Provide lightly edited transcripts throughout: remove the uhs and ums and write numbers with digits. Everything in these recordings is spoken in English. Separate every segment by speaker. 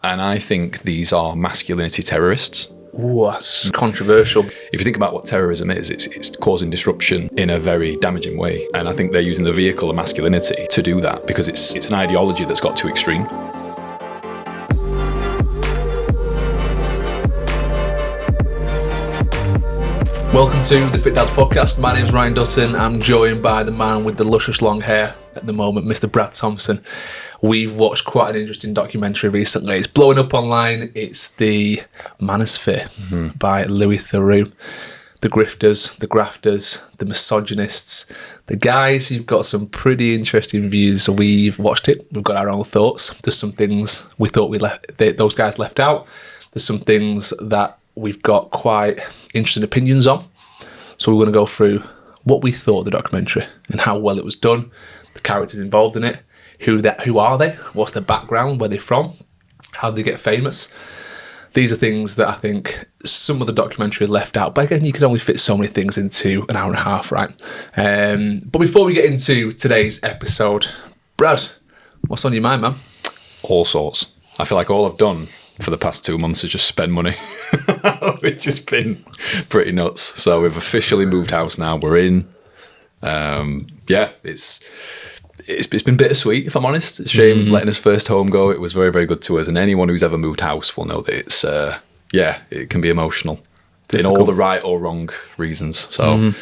Speaker 1: And I think these are masculinity terrorists.
Speaker 2: Ooh, that's controversial.
Speaker 1: If you think about what terrorism is, it's causing disruption in a very damaging way. And I think they're using the vehicle of masculinity to do that because it's an ideology that's got too extreme.
Speaker 2: Welcome to the Fit Dads Podcast. My name's Ryan Dutton. I'm joined by the man with the luscious long hair at the moment, Mr. Brad Thompson. We've watched quite an interesting documentary recently. It's blowing up online. It's the Manosphere by Louis Theroux. The grifters, the grafters, the misogynists, the guys who've got some pretty interesting views. So we've watched it. We've got our own thoughts. There's some things we thought those guys left out. There's some things that we've got quite interesting opinions on. So we want to go through what we thought of the documentary and how well it was done, the characters involved in it, who are they, what's their background, where they're from, how they get famous. These are things that I think some of the documentary left out. But again, you can only fit so many things into an hour and a half, right? But before we get into today's episode, Brad, what's on your mind, man?
Speaker 1: All sorts. I feel like all I've done for the past 2 months is just spend money, which has been pretty nuts. So we've officially moved house now. We're in. It's been bittersweet, if I'm honest. It's a shame letting us first home go. It was very, very good to us. And anyone who's ever moved house will know that it's, it can be emotional. Difficult. In all the right or wrong reasons. So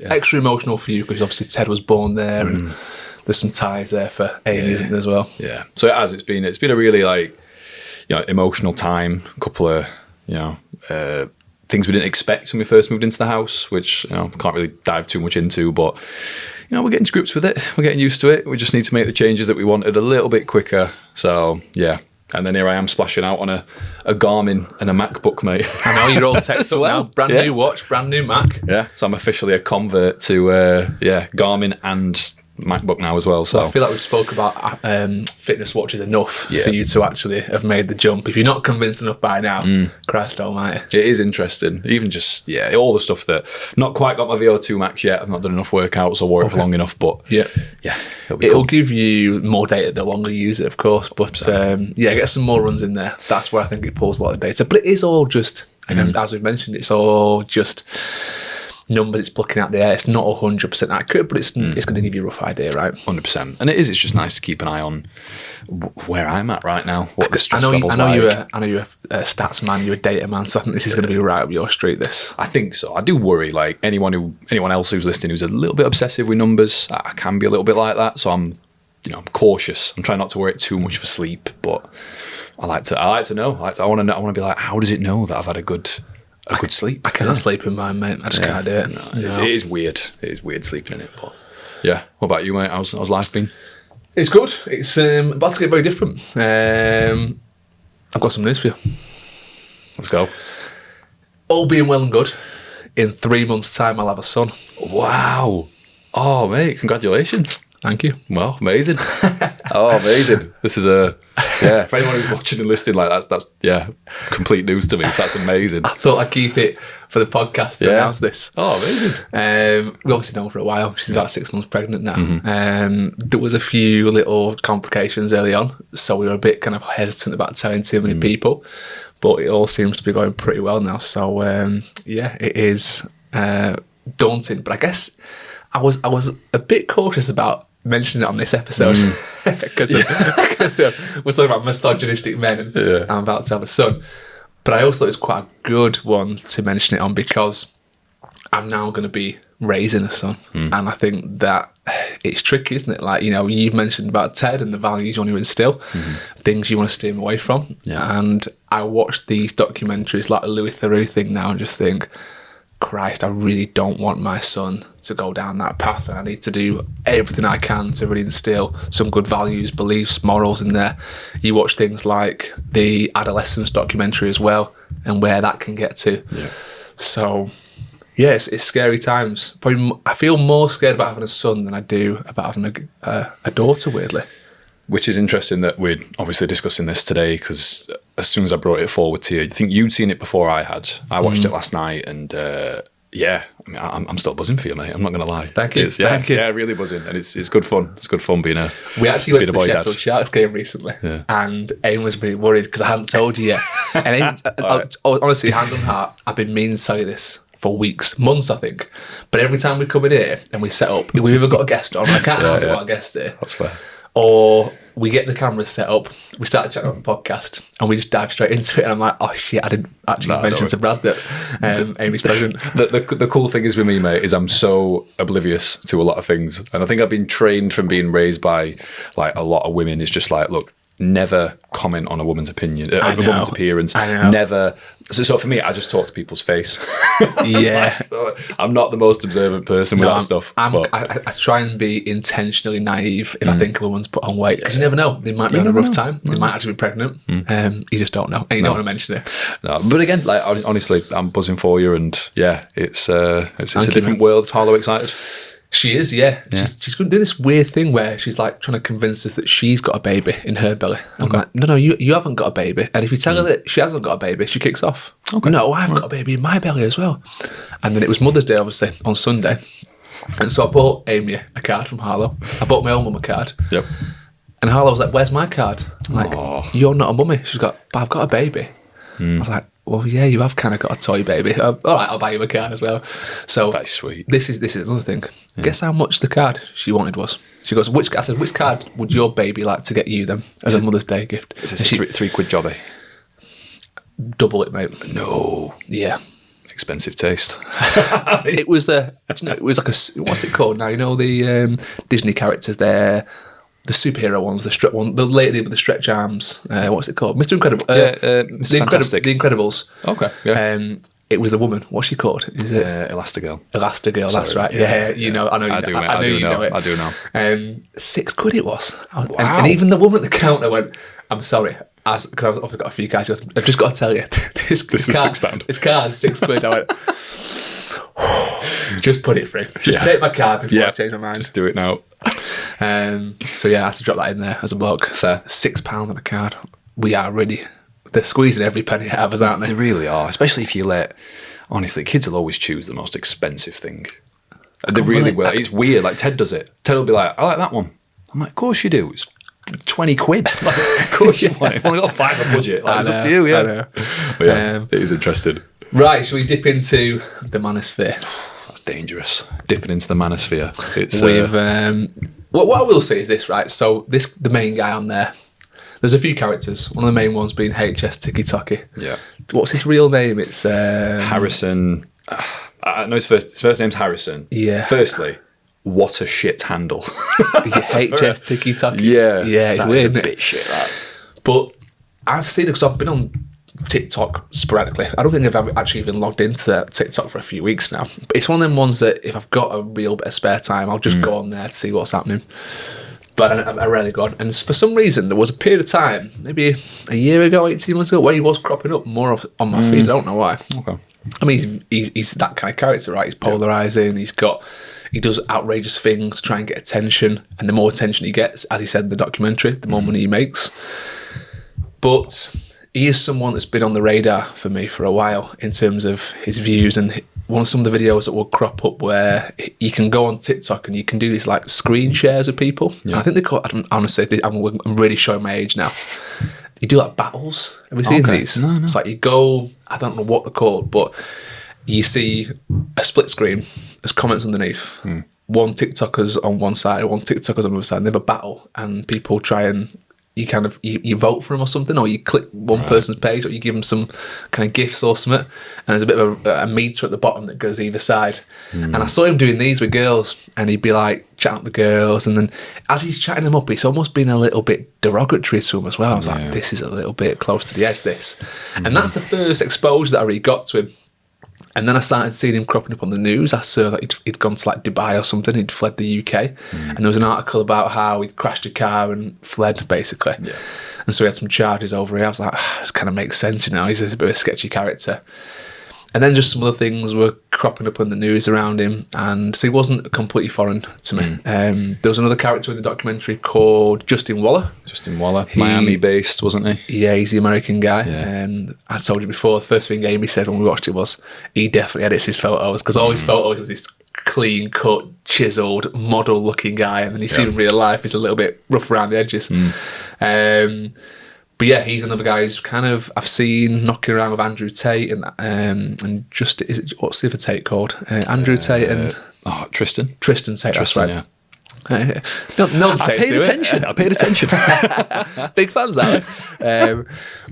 Speaker 2: extra emotional for you because obviously Ted was born there and there's some ties there for Amy, isn't there, as well? Yeah.
Speaker 1: So it has. It's been a really emotional time. A couple of things we didn't expect when we first moved into the house, which can't really dive too much into, but we're getting to grips with it. We're getting used to it. We just need to make the changes that we wanted a little bit quicker. So yeah. And then here I am splashing out on a Garmin and a MacBook, mate.
Speaker 2: I know, you're all tech up now. Brand new watch, brand new Mac.
Speaker 1: Yeah. So I'm officially a convert to Garmin and MacBook now as well. So
Speaker 2: I feel like we've spoke about fitness watches enough for you to actually have made the jump. If you're not convinced enough by now, Christ almighty.
Speaker 1: It is interesting. Even just, all the stuff that, not quite got my VO2 max yet. I've not done enough workouts or wore it for long enough, but it'll give you more data the longer you use it, of course. But get some more runs in there. That's where I think it pulls a lot of data. But it is all just, as we've mentioned, it's all just numbers it's plucking out the air. It's not 100% accurate, but it's going to give you a rough idea, right? 100%. And it's just nice to keep an eye on where I'm at right now, what the stress level's like.
Speaker 2: I know you're a stats man, you're a data man, so I think this is going to be right up your street, this.
Speaker 1: I think so. I do worry, like anyone else who's listening who's a little bit obsessive with numbers, I can be a little bit like that, so I'm cautious. I'm trying not to worry too much for sleep, but I like to know. I want to be like, how does it know that I've had a good sleep?
Speaker 2: I can't sleep in mine, mate. I just can't do it.
Speaker 1: No, it is weird. It is weird sleeping in it. But yeah, what about you, mate? How's life been?
Speaker 2: It's good. It's about to get very different. I've got some news for you.
Speaker 1: Let's go.
Speaker 2: All being well and good, in 3 months' time I'll have a son.
Speaker 1: Wow. Oh, mate, congratulations.
Speaker 2: Thank you.
Speaker 1: Well, amazing. Amazing. This is for anyone who's watching and listening, like that's complete news to me. So that's amazing.
Speaker 2: I thought I'd keep it for the podcast to announce this.
Speaker 1: Oh, amazing.
Speaker 2: We obviously know her for a while. She's about 6 months pregnant now. There was a few little complications early on, so we were a bit kind of hesitant about telling too many people, but it all seems to be going pretty well now. So it is daunting, but I guess I was a bit cautious about mentioning it on this episode because we're talking about misogynistic men and I'm about to have a son. But I also thought it was quite a good one to mention it on because I'm now going to be raising a son. And I think that it's tricky, isn't it? Like, you've mentioned about Ted and the values you want to instill, things you want to steer him away from. Yeah. And I watch these documentaries like the Louis Theroux thing now and just think, Christ, I really don't want my son to go down that path, and I need to do everything I can to really instill some good values, beliefs, morals in there. You watch things like the adolescence documentary as well, and where that can get to. Yeah. So, it's scary times. Probably, I feel more scared about having a son than I do about having a daughter, weirdly.
Speaker 1: Which is interesting that we're obviously discussing this today because as soon as I brought it forward to you, I think you'd seen it before I had. I watched it last night and yeah, I mean, I'm still buzzing for you, mate. I'm not going to lie.
Speaker 2: Thank you.
Speaker 1: Thank you. Yeah, really buzzing, and it's good fun. It's good fun being a.
Speaker 2: We actually went to the Sheffield Sharks game recently, and Aim was really worried because I hadn't told you yet. And Aim, honestly, hand on heart, I've been meaning to tell you this for weeks, months, I think. But every time we come in here and we set up, we've either got a guest on. I can't answer what a guest here.
Speaker 1: That's fair.
Speaker 2: Or we get the cameras set up, we start chatting on the podcast, and we just dive straight into it. And I'm like, oh shit, I didn't actually mention to Brad that Amy's pregnant.
Speaker 1: The cool thing is with me, mate, is I'm so oblivious to a lot of things. And I think I've been trained from being raised by like a lot of women. It's just like, look, never comment on a woman's opinion, a woman's appearance. Never. So for me, I just talk to people's face.
Speaker 2: Yeah.
Speaker 1: So I'm not the most observant person with that stuff.
Speaker 2: I try and be intentionally naive if I think a woman's put on weight, because you never know. They might be on a rough time. They might actually be pregnant. You just don't know. And you don't want to mention it.
Speaker 1: No, but again, like honestly, I'm buzzing for you, and yeah, it's a different world. It's Harlow excited.
Speaker 2: She is, yeah. She's going to do this weird thing where she's like trying to convince us that she's got a baby in her belly. I'm like, no, you haven't got a baby. And if you tell her that she hasn't got a baby, she kicks off. No, I've got a baby in my belly as well. And then it was Mother's Day, obviously, on Sunday. And so I bought Amy a card from Harlow. I bought my own mum a card.
Speaker 1: Yep.
Speaker 2: And Harlow was like, where's my card? I'm like, you're not a mummy. She's got, but I've got a baby. I was like, well, yeah, you have kind of got a toy baby. All right, I'll buy you a card as well. So
Speaker 1: that's sweet.
Speaker 2: This is another thing. Guess how much the card she wanted was? She goes, I said, which card would your baby like to get you then as a Mother's Day gift?
Speaker 1: Is this a £3 jobby?
Speaker 2: Double it, mate.
Speaker 1: No.
Speaker 2: Yeah.
Speaker 1: Expensive taste.
Speaker 2: It was it was like what's it called now? You know the Disney characters there. The superhero ones, the lady with the stretch arms. What's it called? Mr. Incredible.
Speaker 1: Mr. Fantastic.
Speaker 2: The Incredibles.
Speaker 1: Okay. Yeah.
Speaker 2: It was the woman. What's she called? Is it
Speaker 1: Elastigirl?
Speaker 2: Elastigirl. That's right. Yeah. You know. I know. I do know it.
Speaker 1: I do know.
Speaker 2: £6 it was. Wow. And even the woman at the counter went, "I'm sorry." Because I've obviously got a few cards. She goes, I've just got to tell you, this is £6. This card's £6. I went, just put it through. Just take my card before I change my mind.
Speaker 1: Just do it now.
Speaker 2: So yeah, I had to drop that in there as a bloke. Fair. £6 on a card. We are ready. They're squeezing every penny out of us, aren't they?
Speaker 1: They really are. Especially if you let. Honestly, kids will always choose the most expensive thing. They really will. It's weird. Like Ted does it. Ted will be like, "I like that one." I'm like, "Of course you do. It's £20." Like, of course you want it. I've only got £5 budget. Like, it's up to you. Yeah. I know. But yeah, it is interesting.
Speaker 2: Right. Shall we dip into the Manosphere?
Speaker 1: That's dangerous. Dipping into the Manosphere. It's
Speaker 2: what I will say is this, right? So the main guy on there. There's a few characters. One of the main ones being HS Tiki Toki.
Speaker 1: Yeah.
Speaker 2: What's his real name? It's
Speaker 1: Harrison. I know his first name's Harrison.
Speaker 2: Yeah.
Speaker 1: Firstly, what a shit handle.
Speaker 2: HS Tiki Toki.
Speaker 1: Yeah.
Speaker 2: Yeah, it's weird.
Speaker 1: It's a bit shit, that.
Speaker 2: But I've seen it because I've been on TikTok sporadically. I don't think I've actually even logged into that TikTok for a few weeks now. But it's one of them ones that if I've got a real bit of spare time, I'll just go on there to see what's happening. But I rarely go on. And for some reason, there was a period of time, maybe a year ago, 18 months ago, where he was cropping up more on my feed. I don't know why.
Speaker 1: Okay.
Speaker 2: I mean, he's that kind of character, right? He's polarising. He does outrageous things to try and get attention. And the more attention he gets, as he said in the documentary, the more money he makes. But he is someone that's been on the radar for me for a while in terms of his views and some of the videos that will crop up where you can go on TikTok and you can do these like screen shares with people. Yeah. I think they call it, honestly, I'm really showing my age now. You do like battles. Have you seen these?
Speaker 1: No.
Speaker 2: It's like you go, I don't know what they're called, but you see a split screen, there's comments underneath. One TikToker's on one side, one TikToker's on the other side, and they have a battle and people try and you vote for them or something, or you click one person's page, or you give them some kind of gifts or something, and there's a bit of a meter at the bottom that goes either side. And I saw him doing these with girls, and he'd be like chatting to girls, and then as he's chatting them up, he's almost been a little bit derogatory to them as well. I was like, this is a little bit close to the edge, this. And that's the first exposure that I really got to him. And then I started seeing him cropping up on the news. I saw that he'd gone to like Dubai or something. He'd fled the UK. And there was an article about how he'd crashed a car and fled, basically. Yeah. And so he had some charges over here. I was like, this kind of makes sense, you know. He's a bit of a sketchy character. And then just some other things were cropping up in the news around him, and so he wasn't completely foreign to me. There was another character in the documentary called Justin Waller.
Speaker 1: Miami-based, wasn't he?
Speaker 2: Yeah, he's the American guy. I told you before, the first thing Amy said when we watched it was he definitely edits his photos, because all his photos was this clean-cut, chiselled, model-looking guy, and then you see him in real life, he's a little bit rough around the edges. But yeah, he's another guy who's kind of, I've seen knocking around with Andrew Tate and just, what's the other Tate called? Andrew Tate and...
Speaker 1: Tristan.
Speaker 2: Tristan Tate, that's right.
Speaker 1: Yeah.
Speaker 2: No, I paid
Speaker 1: attention.
Speaker 2: Big fans out there.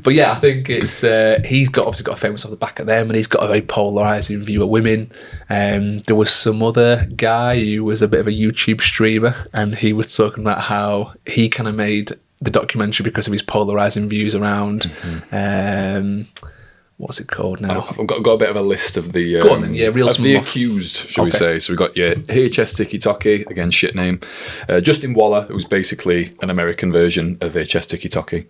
Speaker 2: But yeah, I think it's he's obviously got a famous off the back of them, and he's got a very polarising view of women. There was some other guy who was a bit of a YouTube streamer, and he was talking about how he kind of made the documentary because of his polarising views around what's it called now?
Speaker 1: I've got a bit of a list of the accused, shall we say. So we've got your HS Tiki Toki, again, shit name. Justin Waller, who's basically an American version of HS Tiki Toki.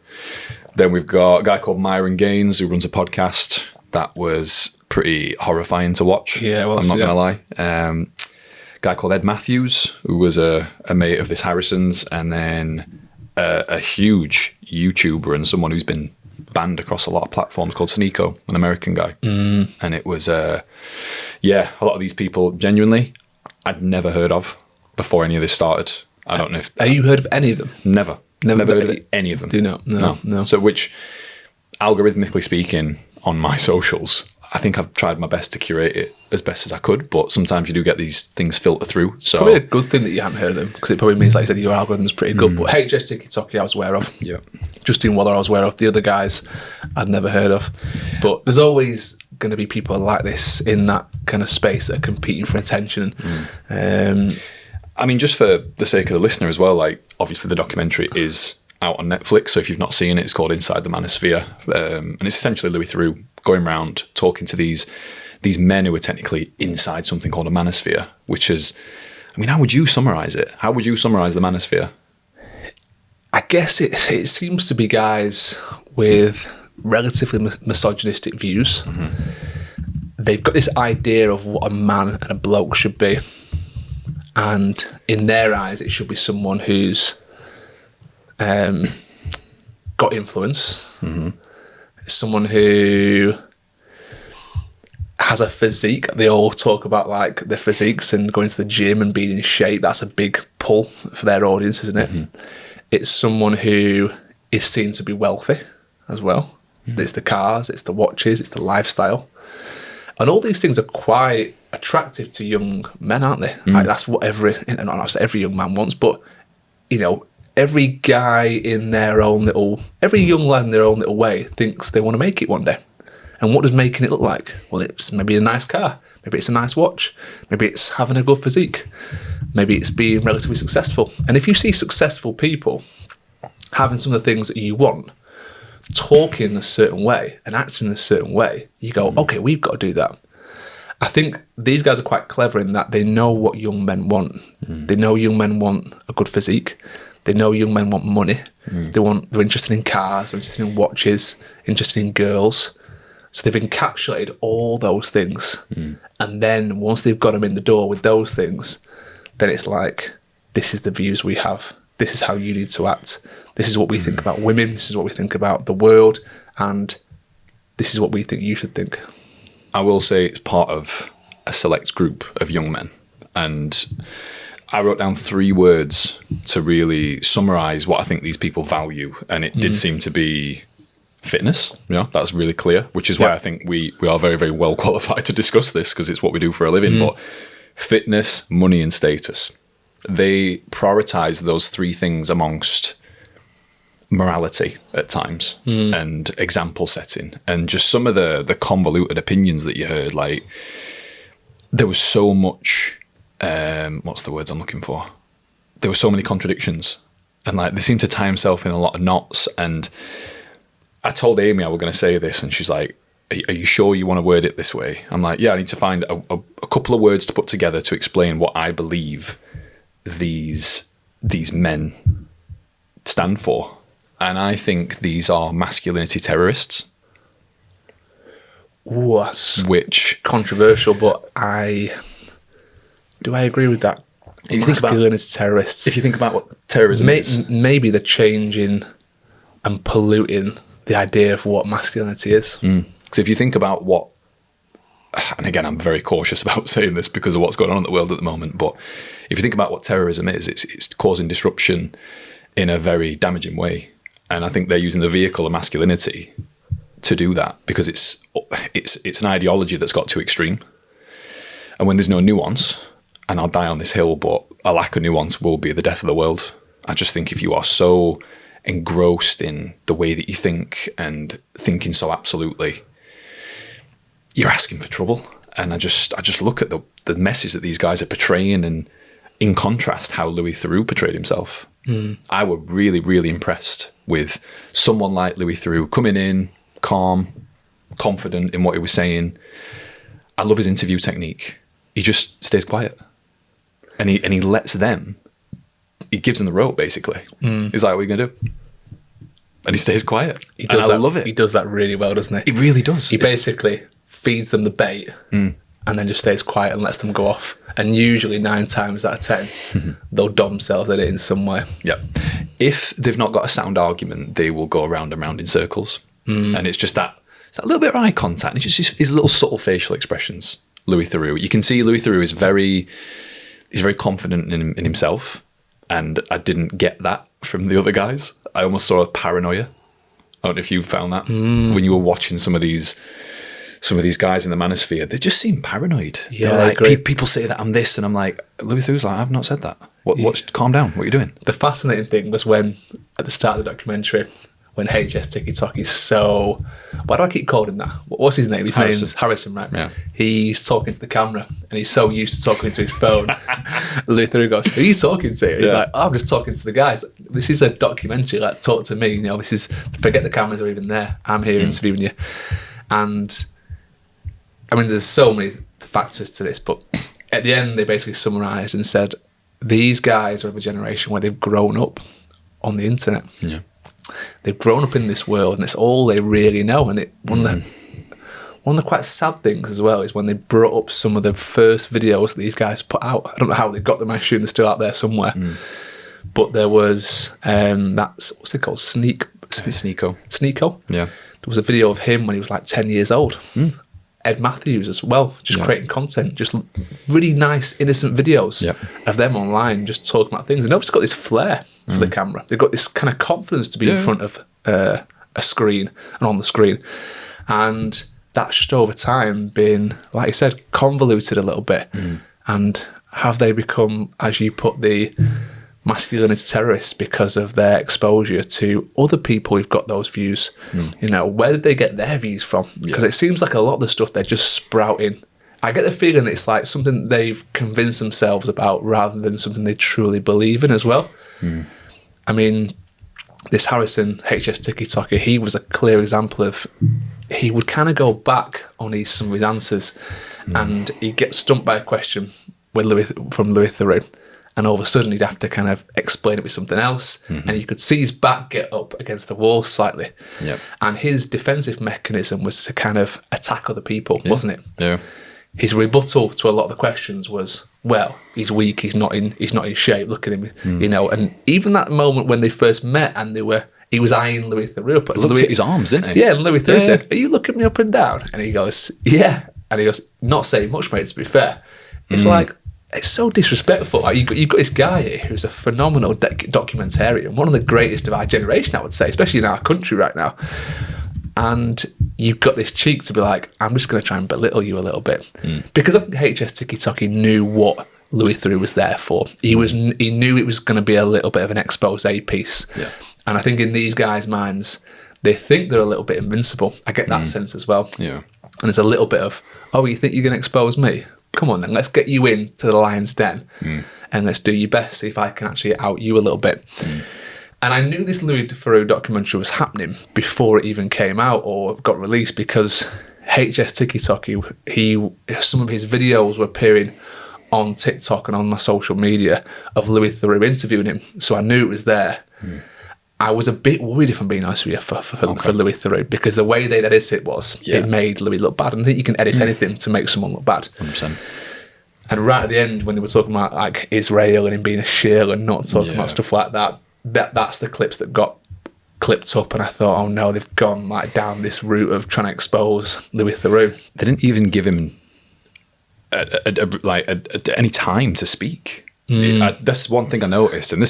Speaker 1: Then we've got a guy called Myron Gaines, who runs a podcast. That was pretty horrifying to watch.
Speaker 2: Yeah, well,
Speaker 1: I'm not going to lie. Guy called Ed Matthews, who was a mate of this Harrison's, and then a huge YouTuber and someone who's been banned across a lot of platforms called Sneeko, an American guy. And it was a lot of these people genuinely I'd never heard of before any of this started. I don't know if
Speaker 2: have you heard of any of them?
Speaker 1: Never heard of any of them.
Speaker 2: Do you not? No.
Speaker 1: So which, algorithmically speaking, on my socials, I think I've tried my best to curate it as best as I could, but sometimes you do get these things filter through. So
Speaker 2: probably a good thing that you hadn't heard of them, because it probably means, like you said, your algorithm's pretty good. But HS Tiki Toki I was aware of.
Speaker 1: Yeah.
Speaker 2: Justin Waller I was aware of. The other guys I'd never heard of. But there's always going to be people like this in that kind of space that are competing for attention.
Speaker 1: I mean, just for the sake of the listener as well, like, obviously the documentary is out on Netflix, so if you've not seen it, it's called Inside the Manosphere. And it's essentially Louis Theroux going around talking to these men who are technically inside something called a manosphere, which is, I mean, how would you summarise it? How would you summarise the manosphere?
Speaker 2: I guess it seems to be guys with relatively misogynistic views. They've got this idea of what a man and a bloke should be, and in their eyes it should be someone who's got influence, someone who has a physique. They all talk about like their physiques and going to the gym and being in shape. That's a big pull for their audience, isn't it? It's someone who is seen to be wealthy as well. It's the cars, it's the watches, it's the lifestyle. And all these things are quite attractive to young men, aren't they? Like, that's what every young man wants, but, you know, every guy in their own little, every young lad in their own little way thinks they want to make it one day. And what does making it look like? Well, it's maybe a nice car. Maybe it's a nice watch. Maybe it's having a good physique. Maybe it's being relatively successful. And if you see successful people having some of the things that you want, talking a certain way and acting in a certain way, you go, okay, we've got to do that. I think these guys are quite clever in that they know what young men want. They know young men want a good physique. They know young men want money. They're interested in cars, they're interested in watches, interested in girls. So they've encapsulated all those things. And then once they've got them in the door with those things, then it's like, this is the views we have. This is how you need to act. This is what we think about women. This is what we think about the world. And this is what we think you should think.
Speaker 1: I will say it's part of a select group of young men. And I wrote down 3 words to really summarise what I think these people value. And it did seem to be fitness. That's really clear, which is why I think we are very, very well qualified to discuss this, because it's what we do for a living. But fitness, money and status. They prioritise those 3 things amongst morality at times and example setting, and just some of the convoluted opinions that you heard. Like, there was so much, what's the words I'm looking for? There were so many contradictions, and like they seemed to tie himself in a lot of knots. And I told Amy I was going to say this, and she's like, are you sure you want to word it this way? I'm like, yeah, I need to find a couple of words to put together to explain what I believe these men stand for. And I think these are masculinity terrorists.
Speaker 2: Ooh, that's
Speaker 1: which
Speaker 2: controversial, but do I agree with that?
Speaker 1: If you think
Speaker 2: Masculinity terrorists.
Speaker 1: If you think about what terrorism is,
Speaker 2: maybe the changing and polluting the idea of what masculinity is.
Speaker 1: So if you think about what, and again, I'm very cautious about saying this because of what's going on in the world at the moment, but if you think about what terrorism is, it's causing disruption in a very damaging way. And I think they're using the vehicle of masculinity to do that because it's an ideology that's got too extreme. And when there's no nuance, and I'll die on this hill, but a lack of nuance will be the death of the world. I just think if you are so engrossed in the way that you think and thinking so absolutely, you're asking for trouble. And I just look at the message that these guys are portraying, and in contrast, how Louis Theroux portrayed himself. I was really, really impressed with someone like Louis Theroux coming in, calm, confident in what he was saying. I love his interview technique. He just stays quiet. And he lets them, he gives them the rope, basically. He's like, what are you going to do? And he stays quiet. I love it.
Speaker 2: He does that really well, doesn't he?
Speaker 1: He really does.
Speaker 2: He basically feeds them the bait and then just stays quiet and lets them go off. And usually 9 times out of 10, they'll dom themselves at it in some way.
Speaker 1: Yeah. If they've not got a sound argument, they will go around and round in circles. And it's just that little bit of eye contact. It's just his little subtle facial expressions, Louis Theroux. You can see Louis Theroux is he's very confident in himself. And I didn't get that from the other guys. I almost saw a paranoia. I don't know if you found that when you were watching some of these guys in the Manosphere. They just seem paranoid.
Speaker 2: Yeah,
Speaker 1: like, people say that I'm this, and I'm like, Louis Theroux's like, I've not said that. What's calm down? What are you doing?
Speaker 2: The fascinating thing was when, at the start of the documentary, when HS TikTok is so... Why do I keep calling him that? What's his name? His name's Harrison, right?
Speaker 1: Yeah.
Speaker 2: He's talking to the camera, and he's so used to talking to his phone. Louis Theroux goes, who are you talking to? He's like, I'm just talking to the guys. This is a documentary, like, talk to me. You know, this is... Forget the cameras are even there. I'm here interviewing you. And... I mean, there's so many factors to this, but at the end, they basically summarised and said, these guys are of a generation where they've grown up on the internet.
Speaker 1: Yeah.
Speaker 2: They've grown up in this world, and it's all they really know. And one of the quite sad things as well is when they brought up some of the first videos that these guys put out. I don't know how they got them. I assume they're still out there somewhere. But there was, what's it called? Sneeko. Sneeko?
Speaker 1: Yeah.
Speaker 2: There was a video of him when he was like 10 years old. Ed Matthews as well, just creating content, just really nice, innocent videos of them online, just talking about things. And nobody's got this flair for the camera. They've got this kind of confidence to be in front of a screen and on the screen. And that's just over time been, like you said, convoluted a little bit. And have they become, as you put, the masculinity terrorists because of their exposure to other people who've got those views? You know, where did they get their views from? Because it seems like a lot of the stuff they're just sprouting. I get the feeling it's like something they've convinced themselves about rather than something they truly believe in as well. I mean, this Harrison HS TikToker, he was a clear example of, he would kind of go back on some of his answers and he'd get stumped by a question from Louis Theroux. And all of a sudden, he'd have to kind of explain it with something else. And you could see his back get up against the wall slightly. And his defensive mechanism was to kind of attack other people, wasn't it?
Speaker 1: Yeah.
Speaker 2: His rebuttal to a lot of the questions was, well, he's weak, he's not in shape, look at him, you know. And even that moment when they first met and he was eyeing Louis Theroux up.
Speaker 1: He looked at his arms, didn't he?
Speaker 2: Yeah, and Louis Theroux said, are you looking me up and down? And he goes, yeah. And he goes, not saying much, mate, to be fair. It's like, it's so disrespectful. Like, you've got this guy here who's a phenomenal documentarian, one of the greatest of our generation, I would say, especially in our country right now. And you've got this cheek to be like, I'm just going to try and belittle you a little bit. Because I think HS TikTok knew what Louis Theroux was there for. He knew it was going to be a little bit of an expose piece. And I think in these guys' minds, they think they're a little bit invincible. I get that sense as well. And there's a little bit of, oh, you think you're going to expose me? Come on then, let's get you into the lion's den and let's do your best, see if I can actually out you a little bit. And I knew this Louis Theroux documentary was happening before it even came out or got released, because HS TikTok, some of his videos were appearing on TikTok and on my social media of Louis Theroux interviewing him. So I knew it was there. I was a bit worried, if I'm being honest with you, for Louis Theroux, because the way they'd edit it was, it made Louis look bad. And I think you can edit anything to make someone look bad.
Speaker 1: 100%.
Speaker 2: And right at the end, when they were talking about like Israel and him being a shill and not talking about stuff like that's the clips that got clipped up, and I thought, oh no, they've gone like down this route of trying to expose Louis Theroux.
Speaker 1: They didn't even give him any time to speak. That's one thing I noticed, and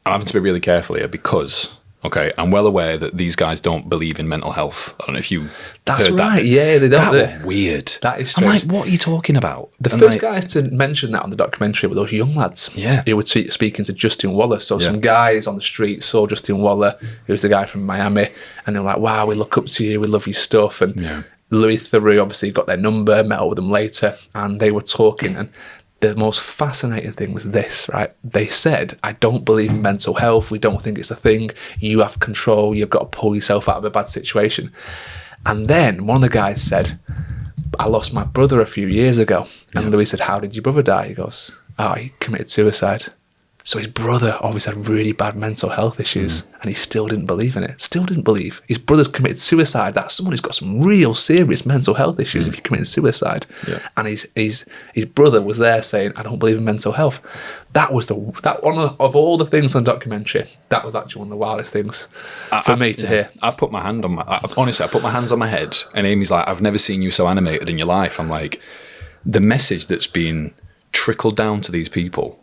Speaker 1: I'm having to be really careful here because, okay, I'm well aware that these guys don't believe in mental health. I don't know if you
Speaker 2: That's
Speaker 1: heard
Speaker 2: right,
Speaker 1: that.
Speaker 2: yeah, they don't.
Speaker 1: That was weird.
Speaker 2: That is
Speaker 1: I'm
Speaker 2: strange.
Speaker 1: like, what are you talking about?
Speaker 2: The first guys to mention that on the documentary were those young lads.
Speaker 1: Yeah.
Speaker 2: Who were speaking to Justin Waller. So some guys on the street saw Justin Waller, who was the guy from Miami, and they were like, wow, we look up to you, we love your stuff. And Louis Theroux obviously got their number, met up with them later, and they were talking. And the most fascinating thing was this, right? They said, I don't believe in mental health. We don't think it's a thing. You have control. You've got to pull yourself out of a bad situation. And then one of the guys said, I lost my brother a few years ago. And Louis said, how did your brother die? He goes, oh, he committed suicide. So his brother obviously had really bad mental health issues, and he still didn't believe in it. Still didn't believe. His brother's committed suicide. That's someone who's got some real serious mental health issues if you commit suicide. Yeah. And his brother was there saying, I don't believe in mental health. That was one of all the things on the documentary, that was actually one of the wildest things for me to hear.
Speaker 1: I put my hand on honestly, I put my hands on my head, and Amy's like, I've never seen you so animated in your life. I'm like, the message that's been trickled down to these people.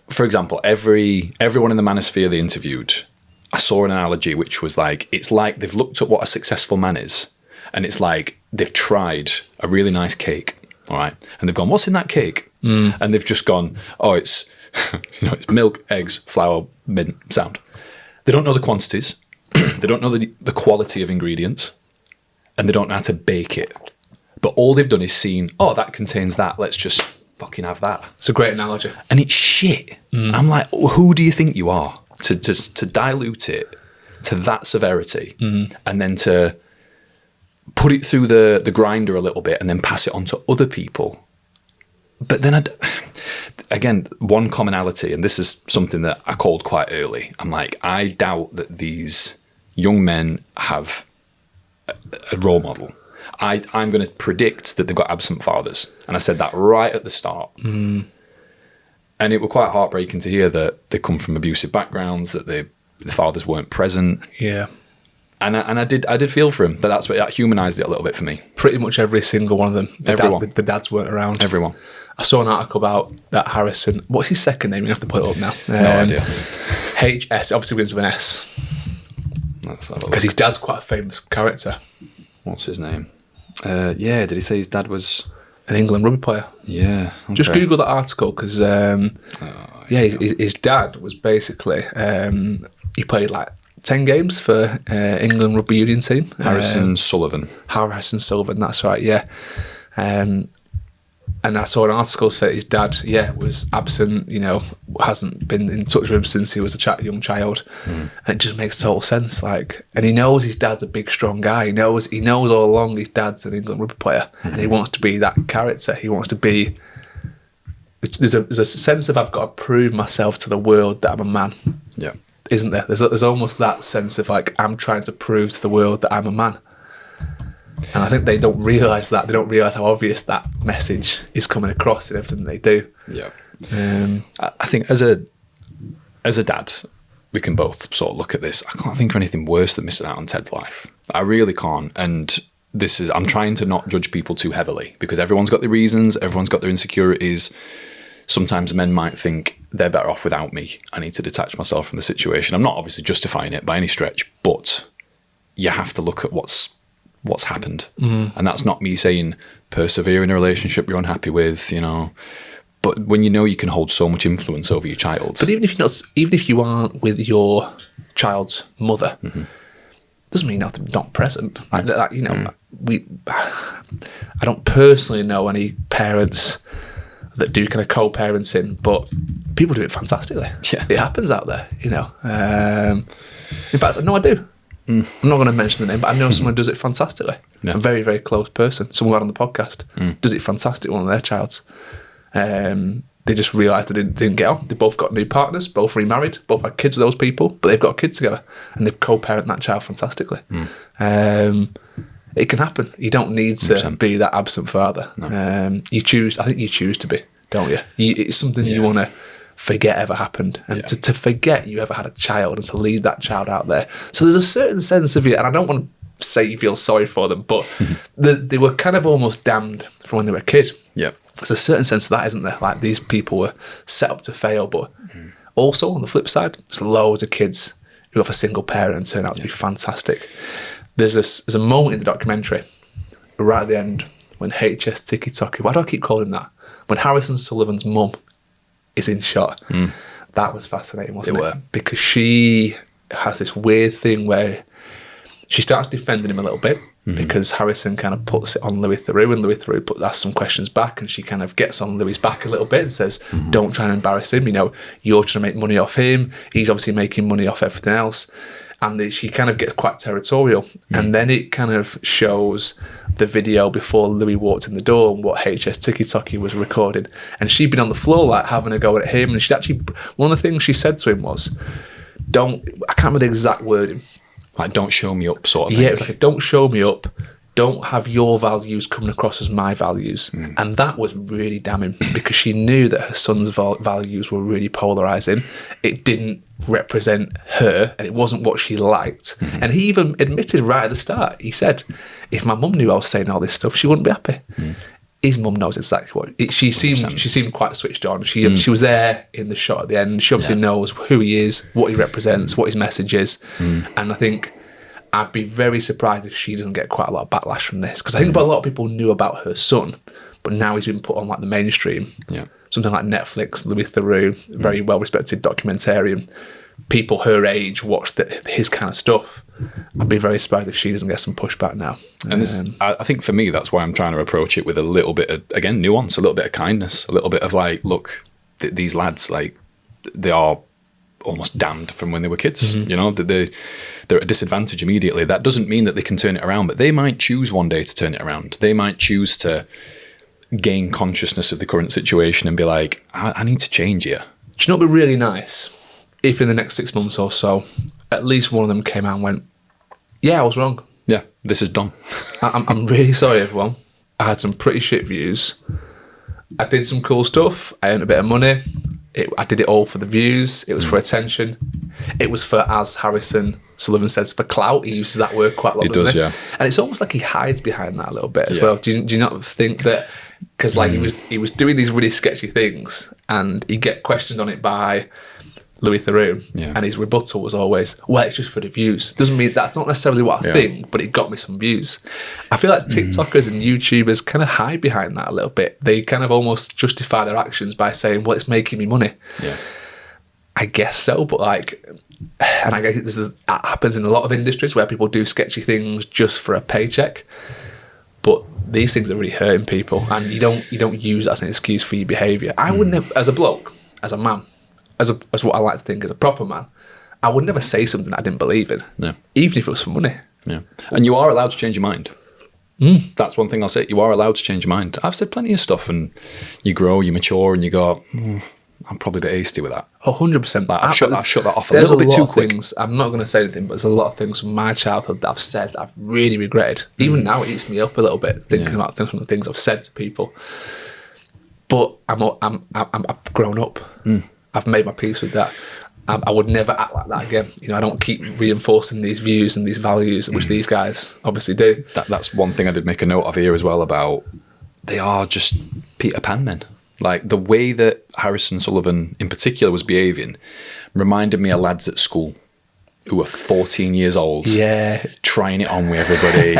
Speaker 1: For example, everyone in the Manosphere they interviewed, I saw an analogy which was like, it's like they've looked at what a successful man is, and it's like they've tried a really nice cake, all right, and they've gone, what's in that cake? And they've just gone, oh, it's it's milk, eggs, flour, mint, sound. They don't know the quantities, they don't know the quality of ingredients, and they don't know how to bake it. But all they've done is seen, oh, that contains that, let's just fucking have that.
Speaker 2: It's a great analogy.
Speaker 1: And it's shit. I'm like, who do you think you are to dilute it to that severity and then to put it through the grinder a little bit and then pass it on to other people? But then, again, one commonality, and this is something that I called quite early. I'm like, I doubt that these young men have a role model. I'm going to predict that they've got absent fathers. And I said that right at the start. And it was quite heartbreaking to hear that they come from abusive backgrounds, that the fathers weren't present.
Speaker 2: Yeah.
Speaker 1: And I did feel for him. That's what that humanised it a little bit for me.
Speaker 2: Pretty much every single one of them.
Speaker 1: Everyone.
Speaker 2: The dads weren't around.
Speaker 1: Everyone.
Speaker 2: I saw an article about that Harrison. What's his second name? You have to put it up now.
Speaker 1: No idea.
Speaker 2: HS, obviously begins with an S. Because his dad's quite a famous character.
Speaker 1: What's his name? Did he say his dad was
Speaker 2: an England rugby player?
Speaker 1: Yeah. Okay.
Speaker 2: Just Google that article because, his dad was basically, he played like 10 games for England rugby union team.
Speaker 1: Harrison Sullivan,
Speaker 2: that's right, yeah. And I saw an article say his dad, was absent, hasn't been in touch with him since he was a young child. And it just makes total sense. And he knows his dad's a big, strong guy. He knows all along his dad's an England rugby player. And he wants to be that character. He wants to be... There's a sense of I've got to prove myself to the world that I'm a man.
Speaker 1: Yeah.
Speaker 2: Isn't there? There's almost that sense of I'm trying to prove to the world that I'm a man. And I think they don't realise that. They don't realise how obvious that message is coming across in everything they do.
Speaker 1: Yeah. I think as a dad, we can both sort of look at this. I can't think of anything worse than missing out on Ted's life. I really can't. And I'm trying to not judge people too heavily because everyone's got their reasons, everyone's got their insecurities. Sometimes men might think they're better off without me. I need to detach myself from the situation. I'm not obviously justifying it by any stretch, but you have to look at what's happened. And that's not me saying persevere in a relationship you're unhappy with, but when you can hold so much influence over your child.
Speaker 2: But even if you aren't with your child's mother, doesn't mean they're not present. I don't personally know any parents that do kind of co-parenting, but people do it fantastically.
Speaker 1: Yeah.
Speaker 2: It happens out there, in fact, I know I do. I'm not going to mention the name, but I know someone does it fantastically. Yeah. A very, very close person, someone we had on the podcast, does it fantastic, one of their childs. they just realised they didn't get on. They both got new partners, both remarried, both had kids with those people, but they've got a kid together and they co-parent that child fantastically. It can happen. You don't need to
Speaker 1: 100%.
Speaker 2: be that absent father.
Speaker 1: No.
Speaker 2: I think you choose to be, don't you? It's something you want to forget ever happened, and to forget you ever had a child and to leave that child out there. So there's a certain sense of you, and I don't want to say you feel sorry for them, but they were kind of almost damned from when they were a kid.
Speaker 1: Yeah.
Speaker 2: There's a certain sense of that, isn't there? Like, these people were set up to fail, but also on the flip side, there's loads of kids who have a single parent and turn out to be fantastic. There's a moment in the documentary, right at the end, when HS Tiki-Toki, why do I keep calling him that? When Harrison Sullivan's mum is in shot. That was fascinating, wasn't it? Because she has this weird thing where she starts defending him a little bit, because Harrison kind of puts it on Louis Theroux, and Louis Theroux asks some questions back, and she kind of gets on Louis' back a little bit and says, don't try and embarrass him, you're trying to make money off him, he's obviously making money off everything else. And she kind of gets quite territorial. And then it kind of shows the video before Louis walked in the door and what HS Tiki-Toki was recording. And she'd been on the floor, like, having a go at him. And she'd actually, one of the things she said to him was, I can't remember the exact wording.
Speaker 1: Like, don't show me up sort of thing.
Speaker 2: Yeah, it was like, don't show me up. Don't have your values coming across as my values. And that was really damning, because she knew that her son's values were really polarising. It didn't represent her, and it wasn't what she liked. And he even admitted right at the start, he said, if my mum knew I was saying all this stuff, she wouldn't be happy. His mum knows exactly what she seemed quite switched on. She was there in the shot at the end. She obviously knows who he is, what he represents, what his message is. And I think I'd be very surprised if she doesn't get quite a lot of backlash from this, because I think a lot of people knew about her son, but now he's been put on like the mainstream. Something like Netflix, Louis Theroux, very well-respected documentarian. People her age watch his kind of stuff. I'd be very surprised if she doesn't get some pushback now.
Speaker 1: And I think for me, that's why I'm trying to approach it with a little bit of, again, nuance, a little bit of kindness, a little bit of like, look, these lads, like, they are almost damned from when they were kids. They're at a disadvantage immediately. That doesn't mean that they can turn it around, but they might choose one day to turn it around. They might choose to gain consciousness of the current situation and be like, I need to change here.
Speaker 2: Do you know what would be really nice? If in the next 6 months or so, at least one of them came out and went, yeah, I was wrong.
Speaker 1: Yeah, this is done.
Speaker 2: I'm really sorry, everyone. I had some pretty shit views. I did some cool stuff. I earned a bit of money. I did it all for the views. It was for attention. It was for, as Harrison Sullivan says, for clout. He uses that word quite a lot, doesn't he? Yeah. And it's almost like he hides behind that a little bit as well. Do you not think that? Because like he was doing these really sketchy things, and he'd get questioned on it by Louis Theroux, and his rebuttal was always, well, it's just for the views. Doesn't mean that's not necessarily what I think, but it got me some views. I feel like TikTokers and YouTubers kind of hide behind that a little bit. They kind of almost justify their actions by saying, well, it's making me money. Yeah, I guess so, but like, and I guess that happens in a lot of industries where people do sketchy things just for a paycheck. But these things are really hurting people, and you don't use that as an excuse for your behaviour. I would never, as a bloke, as a man, as what I like to think as a proper man, I would never say something I didn't believe in, even if it was for money. Yeah,
Speaker 1: and you are allowed to change your mind. That's one thing I'll say. You are allowed to change your mind. I've said plenty of stuff, and you grow, you mature, and you go, I'm probably a bit hasty with that.
Speaker 2: 100%.
Speaker 1: Like, I've shut that off a little bit too quick.
Speaker 2: Things, I'm not going to say anything, but there's a lot of things from my childhood that I've said I've really regretted. Even now, it eats me up a little bit thinking about some of the things I've said to people. But I've grown up. I've made my peace with that. I would never act like that again. I don't keep reinforcing these views and these values, which these guys obviously do.
Speaker 1: That's one thing I did make a note of here as well about. They are just Peter Pan men. Like, the way that Harrison Sullivan in particular was behaving reminded me of lads at school who were 14 years old, trying it on with everybody,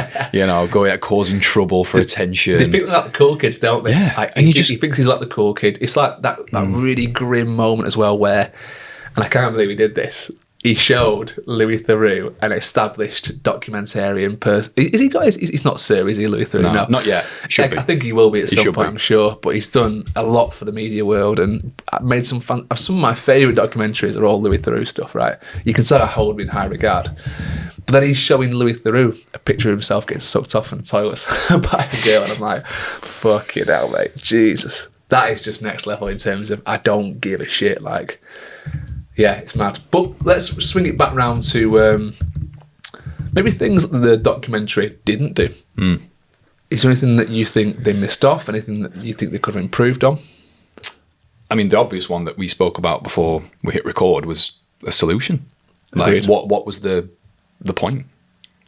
Speaker 1: going out causing trouble for attention.
Speaker 2: They think like the cool kids, don't they?
Speaker 1: Yeah.
Speaker 2: Like, and he thinks he's like the cool kid. It's like that really grim moment as well where, and I can't believe he did this, he showed Louis Theroux, an established documentarian person. He's not Sir, is he, Louis Theroux?
Speaker 1: No, not yet. Should be.
Speaker 2: I think he will be at some point, I'm sure. But he's done a lot for the media world and made some of my favourite documentaries are all Louis Theroux stuff, right? You can tell I hold him in high regard. But then he's showing Louis Theroux a picture of himself getting sucked off in the toilet by a girl, and I'm like, fucking hell, mate. Jesus. that is just next level in terms of I don't give a shit. Like, yeah, it's mad. But let's swing it back round to maybe things that the documentary didn't do. Is there anything that you think they missed off? Anything that you think they could have improved on?
Speaker 1: I mean, the obvious one that we spoke about before we hit record was a solution.
Speaker 2: Agreed.
Speaker 1: Like, what was the point?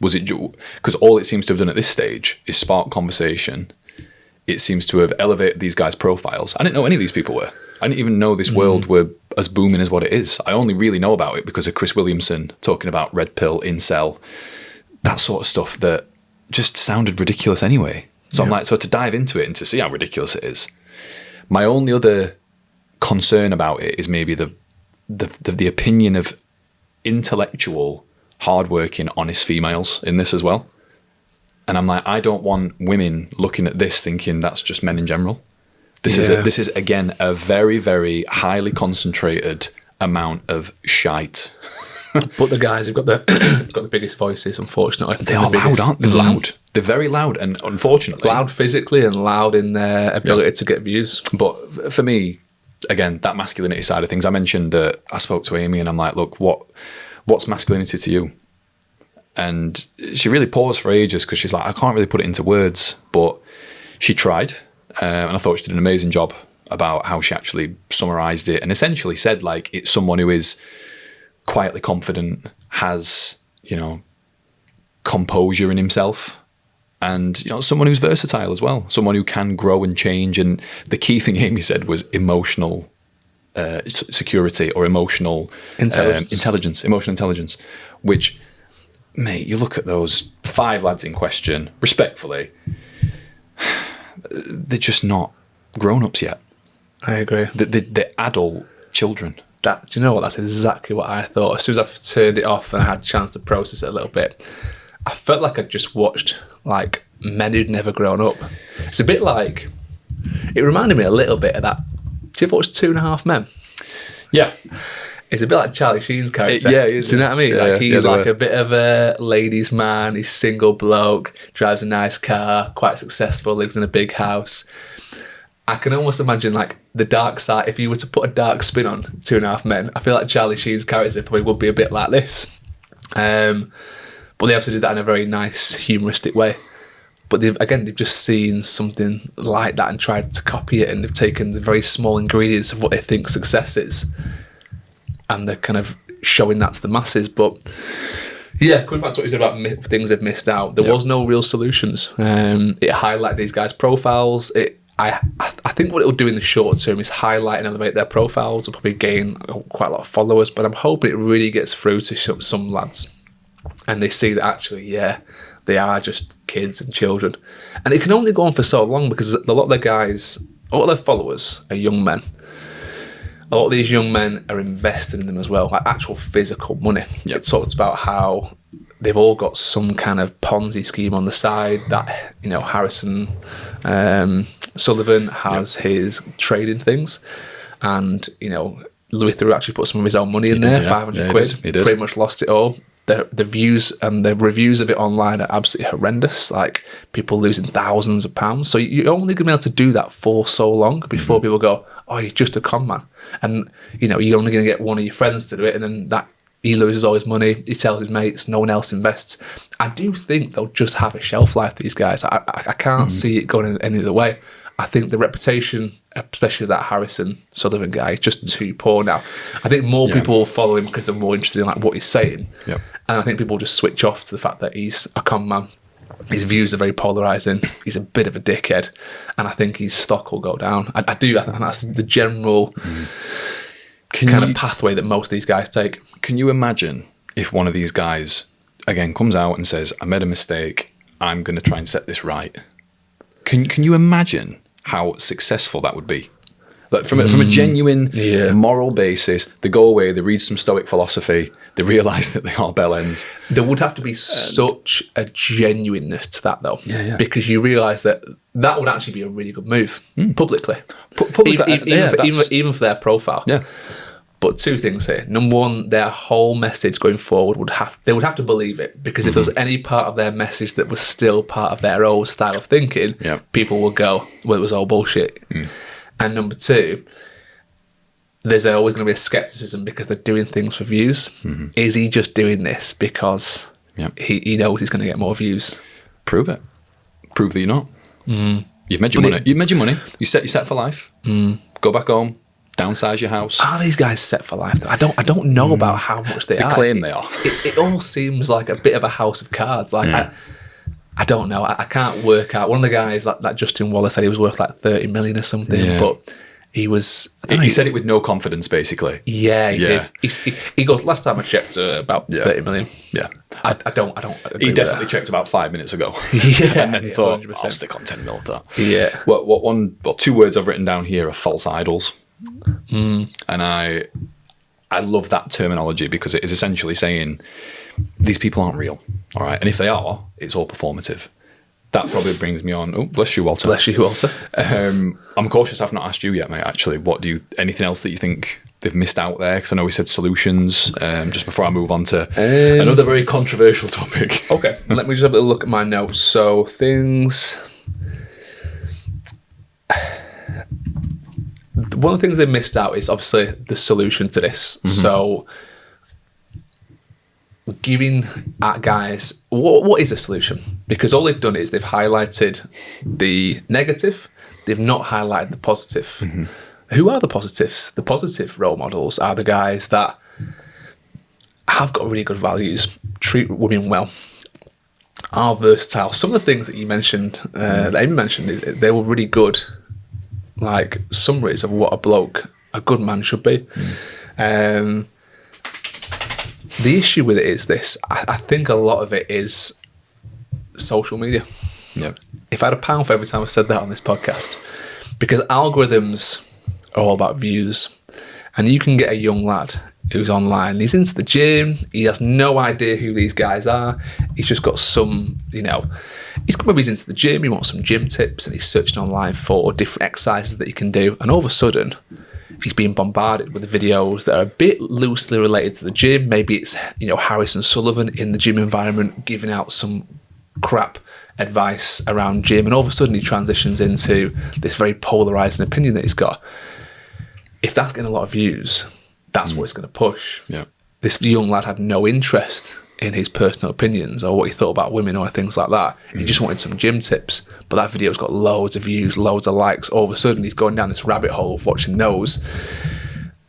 Speaker 1: Was it because all it seems to have done at this stage is spark conversation? It seems to have elevated these guys' profiles. I didn't know any of these people were. I didn't even know this world were as booming as what it is. I only really know about it because of Chris Williamson talking about red pill, incel, that sort of stuff that just sounded ridiculous anyway. So I'm like, so to dive into it and to see how ridiculous it is. My only other concern about it is maybe the opinion of intellectual, hardworking, honest females in this as well. And I'm like, I don't want women looking at this thinking that's just men in general. This is again a very, very highly concentrated amount of shite.
Speaker 2: But the guys have got the biggest voices, unfortunately.
Speaker 1: They are loud, aren't they? Loud. They're very loud, and unfortunately,
Speaker 2: loud physically and loud in their ability to get views.
Speaker 1: But for me, again, that masculinity side of things, I mentioned that I spoke to Amy, and I'm like, look, what's masculinity to you? And she really paused for ages because she's like, I can't really put it into words, but she tried. And I thought she did an amazing job about how she actually summarized it and essentially said, like, it's someone who is quietly confident, has, composure in himself, and, someone who's versatile as well, someone who can grow and change. And the key thing Amy said was emotional security or emotional intelligence, which, mate, you look at those 5 lads in question, respectfully, they're just not grown-ups yet.
Speaker 2: I agree.
Speaker 1: They're adult children.
Speaker 2: Do you know what? That's exactly what I thought. As soon as I turned it off and I had a chance to process it a little bit, I felt like I'd just watched like men who'd never grown up. It's a bit like, it reminded me a little bit of that. Do you ever watch 2.5 Men?
Speaker 1: Yeah.
Speaker 2: It's a bit like Charlie Sheen's character.
Speaker 1: Yeah, he is.
Speaker 2: Do you know what I mean?
Speaker 1: Yeah,
Speaker 2: like he's like a bit of a ladies' man. He's single bloke, drives a nice car, quite successful, lives in a big house. I can almost imagine like the dark side. If you were to put a dark spin on 2.5 Men, I feel like Charlie Sheen's character probably would be a bit like this. But they obviously did that in a very nice, humoristic way. But they've just seen something like that and tried to copy it, and they've taken the very small ingredients of what they think success is, and they're kind of showing that to the masses. But yeah, coming back to what you said about things they've missed out, there was no real solutions. It highlighted these guys' profiles. I think what it'll do in the short term is highlight and elevate their profiles. It'll probably gain quite a lot of followers, but I'm hoping it really gets through to some lads, and they see that actually, they are just kids and children. And it can only go on for so long because a lot of their followers are young men. A lot of these young men are invested in them as well, like actual physical money.
Speaker 1: Yep.
Speaker 2: It talks about how they've all got some kind of Ponzi scheme on the side that, Harrison Sullivan has his trading things. And, Louis Theroux actually put some of his own money in there, 500 quid.
Speaker 1: He did.
Speaker 2: Pretty much lost it all. The views and the reviews of it online are absolutely horrendous, like people losing thousands of pounds. So you're only going to be able to do that for so long before people go, oh, you're just a con man. And, you're only going to get one of your friends to do it, and then that he loses all his money, he tells his mates, no one else invests. I do think they'll just have a shelf life, these guys. I can't see it going any other way. I think the reputation, especially that Harrison Sullivan guy, is just too poor now. I think more people will follow him because they're more interested in like what he's saying. Yep. And I think people just switch off to the fact that he's a con man. His views are very polarising. He's a bit of a dickhead. And I think his stock will go down. I think that's the general kind of pathway that most of these guys take.
Speaker 1: Can you imagine if one of these guys, again, comes out and says, I made a mistake, I'm going to try and set this right? Can you imagine how successful that would be? Like from a genuine moral basis, they go away, they read some Stoic philosophy, they realise that they are bellends.
Speaker 2: There would have to be such a genuineness to that, though, because you realise that would actually be a really good move publicly, even for their profile.
Speaker 1: Yeah.
Speaker 2: But 2 things here. Number 1, their whole message going forward they would have to believe it, because if there was any part of their message that was still part of their old style of thinking, people would go, well, it was all bullshit. And number two, there's always going to be a skepticism because they're doing things for views. Mm-hmm. Is he just doing this because he knows he's going to get more views?
Speaker 1: Prove it. Prove that you're not. Mm. You've made your money. You've made your money. You're set for life. Mm. Go back home. Downsize your house.
Speaker 2: Are these guys set for life, though? I don't know about how much they are.
Speaker 1: They claim they are.
Speaker 2: It all seems like a bit of a house of cards. Like I don't know. I can't work out. One of the guys, that Justin Wallace, said he was worth like 30 million or something, but he was...
Speaker 1: He said it with no confidence, basically.
Speaker 2: Yeah, he did. He goes, last time I checked, about 30 million.
Speaker 1: Yeah.
Speaker 2: I don't agree
Speaker 1: He
Speaker 2: with
Speaker 1: definitely
Speaker 2: that.
Speaker 1: checked about 5 minutes ago.
Speaker 2: Yeah.
Speaker 1: And then thought,
Speaker 2: 100%.
Speaker 1: I'll stick on 10 mil of that.
Speaker 2: Yeah.
Speaker 1: Well, 2 words I've written down here are false idols. Mm. And I love that terminology because it is essentially saying these people aren't real. All right. And if they are, it's all performative. That probably brings me on. Oh, bless you, Walter.
Speaker 2: Bless you, Walter.
Speaker 1: I'm cautious I've not asked you yet, mate, actually. Anything else that you think they've missed out there? Because I know we said solutions just before I move on to another very controversial topic.
Speaker 2: Okay, let me just have a look at my notes. So, things... One of the things they missed out is obviously the solution to this. Mm-hmm. So... giving guys what is a solution, because all they've done is they've highlighted the negative, they've not highlighted the positive. Mm-hmm. Who are the positives? The positive role models are the guys that have got really good values, treat women well, are versatile. Some of the things that you mentioned, that Amy mentioned, they were really good, like summaries of what a good man should be. Mm. The issue with it is this. I think a lot of it is social media.
Speaker 1: Yeah.
Speaker 2: If I had £1 for every time I said that on this podcast, because algorithms are all about views, and you can get a young lad who's online, he's into the gym, he has no idea who these guys are, he's just got some, maybe he's into the gym, he wants some gym tips, and he's searching online for different exercises that he can do, and all of a sudden, he's being bombarded with videos that are a bit loosely related to the gym. Maybe it's, Harrison Sullivan in the gym environment giving out some crap advice around gym, and all of a sudden he transitions into this very polarizing opinion that he's got. If that's getting a lot of views, that's what it's going to push.
Speaker 1: Yeah.
Speaker 2: This young lad had no interest in his personal opinions or what he thought about women or things like that. He just wanted some gym tips, but that video's got loads of views, loads of likes. All of a sudden he's going down this rabbit hole of watching those,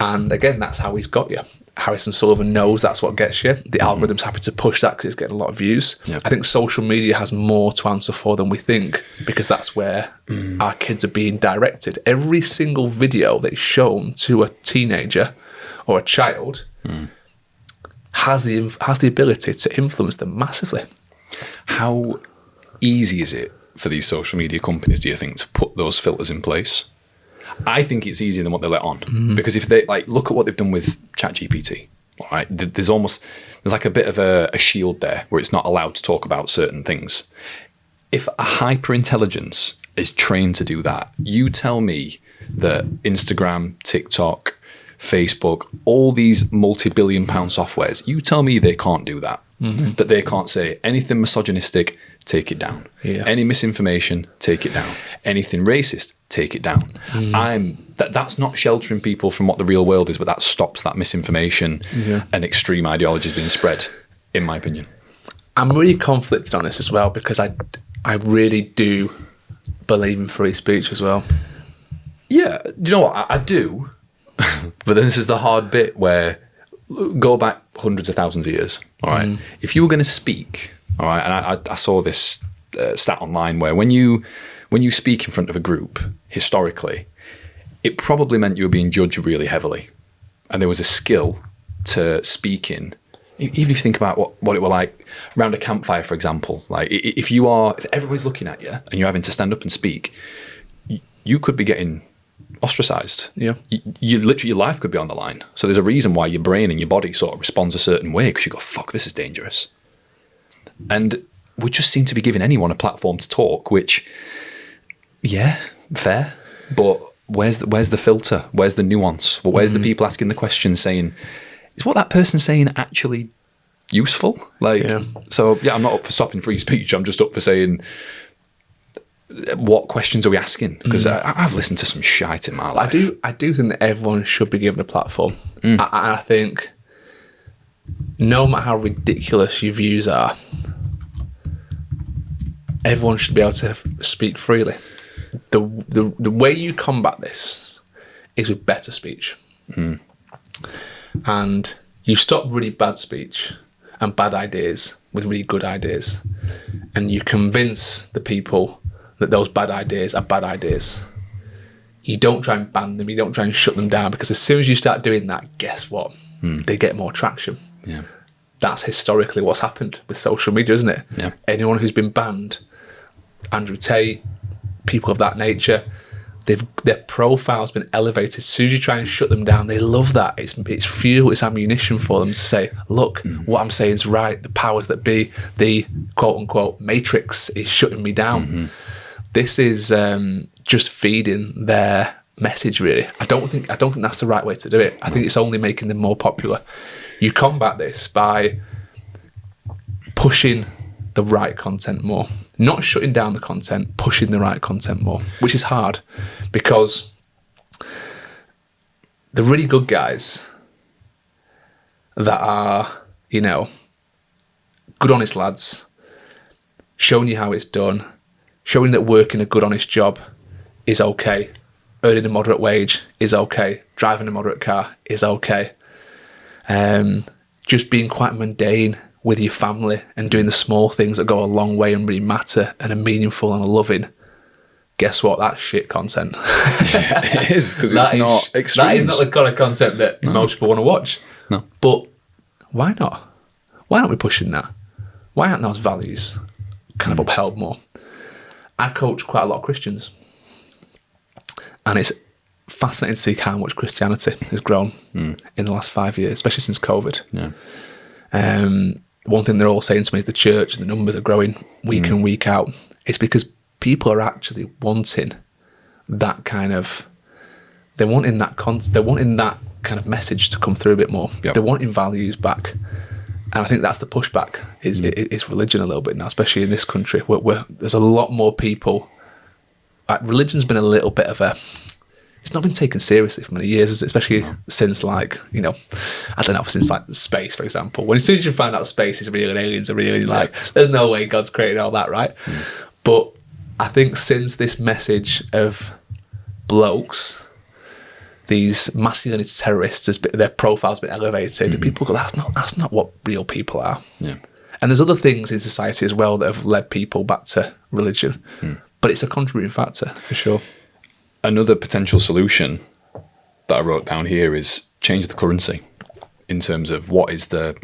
Speaker 2: and again, that's how he's got you. Harrison Sullivan knows that's what gets you. The algorithm's happy to push that because it's getting a lot of views. Yep. I think social media has more to answer for than we think, because that's where our kids are being directed. Every single video that's shown to a teenager or a child has the ability to influence them massively.
Speaker 1: How easy is it for these social media companies, do you think, to put those filters in place? I think it's easier than what they let on, because if they look at what they've done with ChatGPT, all right, there's like a bit of a shield there where it's not allowed to talk about certain things. If a hyper intelligence is trained to do that, you tell me that Instagram, TikTok, Facebook, all these multi-billion pound softwares, you tell me they can't do that. That they can't say anything misogynistic, take it down. Yeah. Any misinformation, take it down. Anything racist, take it down. That's not sheltering people from what the real world is, but that stops that misinformation and extreme ideologies being spread, in my opinion.
Speaker 2: I'm really conflicted on this as well, because I really do believe in free speech as well.
Speaker 1: Yeah, do you know what? I do. But then this is the hard bit where, go back hundreds of thousands of years, all right? If you were going to speak, all right, and I saw this stat online where when you speak in front of a group, historically, it probably meant you were being judged really heavily. And there was a skill to speaking, even if you think about what it were like around a campfire, for example. Like if everybody's looking at you and you're having to stand up and speak, you could be getting ostracized.
Speaker 2: Yeah.
Speaker 1: You literally, your life could be on the line. So there's a reason why your brain and your body sort of responds a certain way, because you go, fuck, this is dangerous. And we just seem to be giving anyone a platform to talk, which, yeah, fair. But where's the filter? Where's the nuance? Well, where's the people asking the questions saying, is what that person's saying actually useful? So, I'm not up for stopping free speech. I'm just up for saying,
Speaker 2: what questions are we asking? Because I've listened to some shite in my life. I do think that everyone should be given a platform. I think no matter how ridiculous your views are, everyone should be able to speak freely. The way you combat this is with better speech. And you stop really bad speech and bad ideas with really good ideas. And you convince the people that those bad ideas are bad ideas. You don't try and ban them, you don't try and shut them down, because as soon as you start doing that, guess what? They get more traction.
Speaker 1: Yeah.
Speaker 2: That's historically what's happened with social media, isn't it?
Speaker 1: Yeah.
Speaker 2: Anyone who's been banned, Andrew Tate, people of that nature, their profile's been elevated. As soon as you try and shut them down, they love that. It's fuel, it's ammunition for them to say, look, what I'm saying is right. The powers that be, the quote unquote matrix is shutting me down. This is just feeding their message, really. I don't think that's the right way to do it. I think it's only making them more popular. You combat this by pushing the right content more, not shutting down the content, pushing the right content more, which is hard, because the really good guys that are, good honest lads, showing you how it's done, showing that working a good honest job is okay, earning a moderate wage is okay, driving a moderate car is okay, just being quite mundane with your family and doing the small things that go a long way and really matter and are meaningful and are loving. Guess what? That's shit content.
Speaker 1: It is, because it's not extremes.
Speaker 2: That is not the kind of content that most people want to watch.
Speaker 1: No.
Speaker 2: But why not? Why aren't we pushing that? Why aren't those values kind of upheld more? I coach quite a lot of Christians, and it's fascinating to see how much Christianity has grown in the last 5 years, especially since COVID.
Speaker 1: Yeah.
Speaker 2: One thing they're all saying to me is the church and the numbers are growing week in, week out. It's because people are actually wanting that kind of, they're wanting that kind of message to come through a bit more.
Speaker 1: Yep.
Speaker 2: They're wanting values back. And I think that's the pushback, is religion a little bit now, especially in this country, where there's a lot more people. Religion's been a little bit of it's not been taken seriously for many years, especially since since space, for example. As soon as you find out space is real and aliens are real, you're there's no way God's created all that, right? But I think since this message of blokes, these masculinity terrorists, their profile's been elevated, people go, that's not what real people are.
Speaker 1: Yeah.
Speaker 2: And there's other things in society as well that have led people back to religion. But it's a contributing factor, for sure.
Speaker 1: Another potential solution that I wrote down here is change the currency in terms of what are